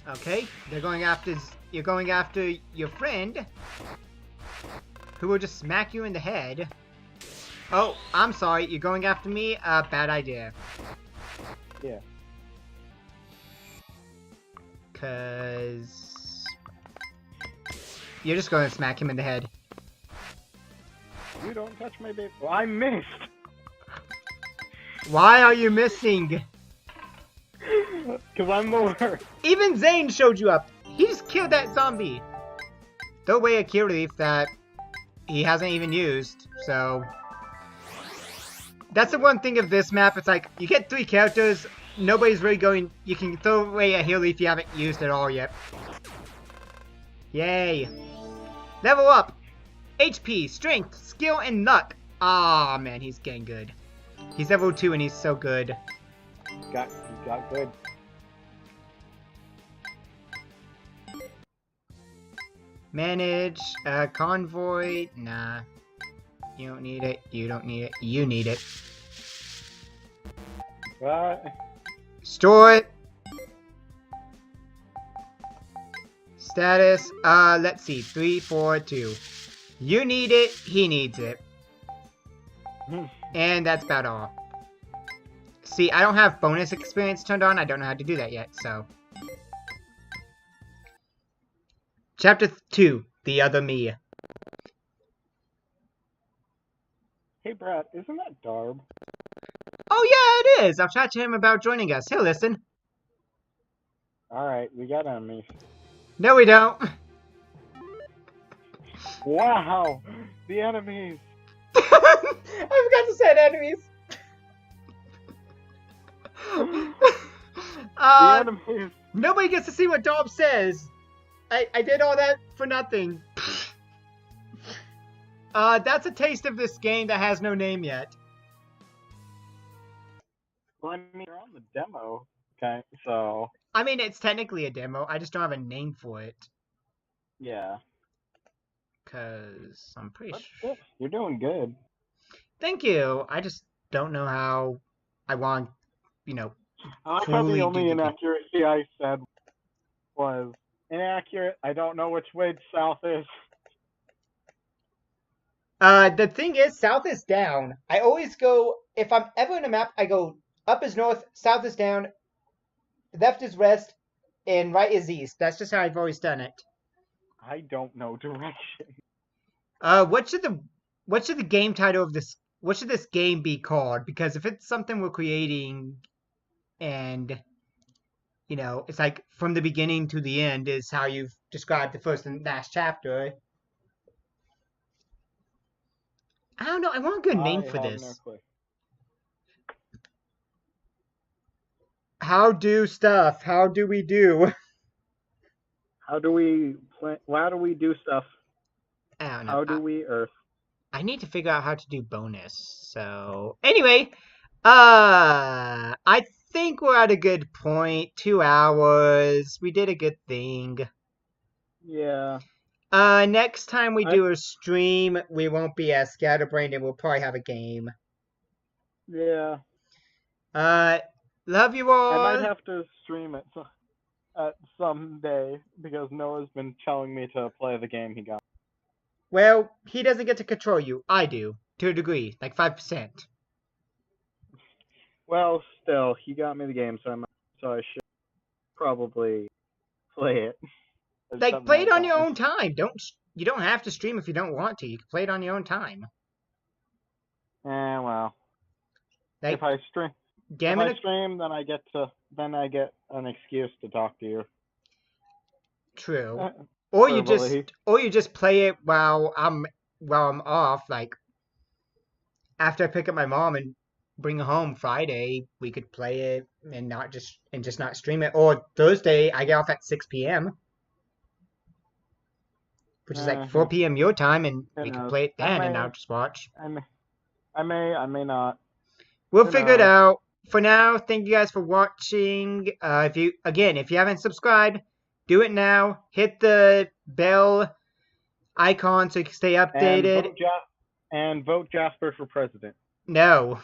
Okay, you're going after your friend, who will just smack you in the head. Oh, I'm sorry, you're going after me? Bad idea. Yeah. Cause you're just going to smack him in the head. You don't touch my baby. Well, I missed. Why are you missing? Because I'm the worst. Even Zane showed you up. He just killed that zombie. Throw away a kill leaf that he hasn't even used, so. That's the one thing of this map, it's like, you get 3 characters, nobody's really going, you can throw away a heal leaf you haven't used at all yet. Yay. Level up. HP, strength, skill, and luck. Ah, man, he's getting good. He's level 2 and he's so good. You got good. Manage, convoy, nah. You don't need it, you don't need it, you need it. What? Store it. Status, let's see, 3, 4, 2. You need it, he needs it. And that's about all. See, I don't have bonus experience turned on, I don't know how to do that yet, so. Chapter 2, The Other Me. Hey, Brad, isn't that Darb? Oh yeah, it is! I'll chat to him about joining us. He'll listen. Alright, we got enemies. No, we don't. Wow! The enemies! I forgot to say enemies. The enemies! Nobody gets to see what Dob says. I did all that for nothing. That's a taste of this game that has no name yet. Well, I mean, you're on the demo, okay, so... I mean, it's technically a demo. I just don't have a name for it. Yeah. Because I'm pretty That's sure... good. You're doing good. Thank you. I just don't know how I want, you know, I thought fully the only do the- inaccuracy I said was inaccurate. I don't know which way south is. The thing is, south is down. I always go, if I'm ever in a map, I go up is north, south is down, left is west, and right is east. That's just how I've always done it. I don't know direction. What should the game title of this what should this game be called? Because if it's something we're creating and, it's like from the beginning to the end is how you've described the first and last chapter. I don't know. I want a good name I for have no this. clue. How do stuff? How do we do? How do we plan? How do we do stuff? I don't know. How do we Earth? I need to figure out how to do bonus. So anyway, I think we're at a good point. 2 hours. We did a good thing. Yeah. Next time we I do a stream, we won't be as scatterbrained and we'll probably have a game. yeah. Uh, love you I might all. have to stream it at some day because Noah's been telling me to play the game he got. Well, he doesn't get to control you. I do, to a degree, like 5%. Well, still, he got me the game, so I should probably play it. I just Like, haven't play had it on your time. own time. You don't have to stream if you don't want to. You can play it on your own time. Well, Like, if I stream, damn it, then I get an excuse to talk to you. true. Or you Verbally. just play it while I'm off. Like after I pick up my mom and bring her home Friday, we could play it and just not stream it. Or Thursday, I get off at 6 p.m., which is like 4 p.m. your time, and Who we could knows? play it then, and I'll just watch. I may not. We'll Who figure it knows? out. For now, thank you guys for watching. If you haven't subscribed, do it now. Hit the bell icon so you can stay And updated. vote Jasper for president. No.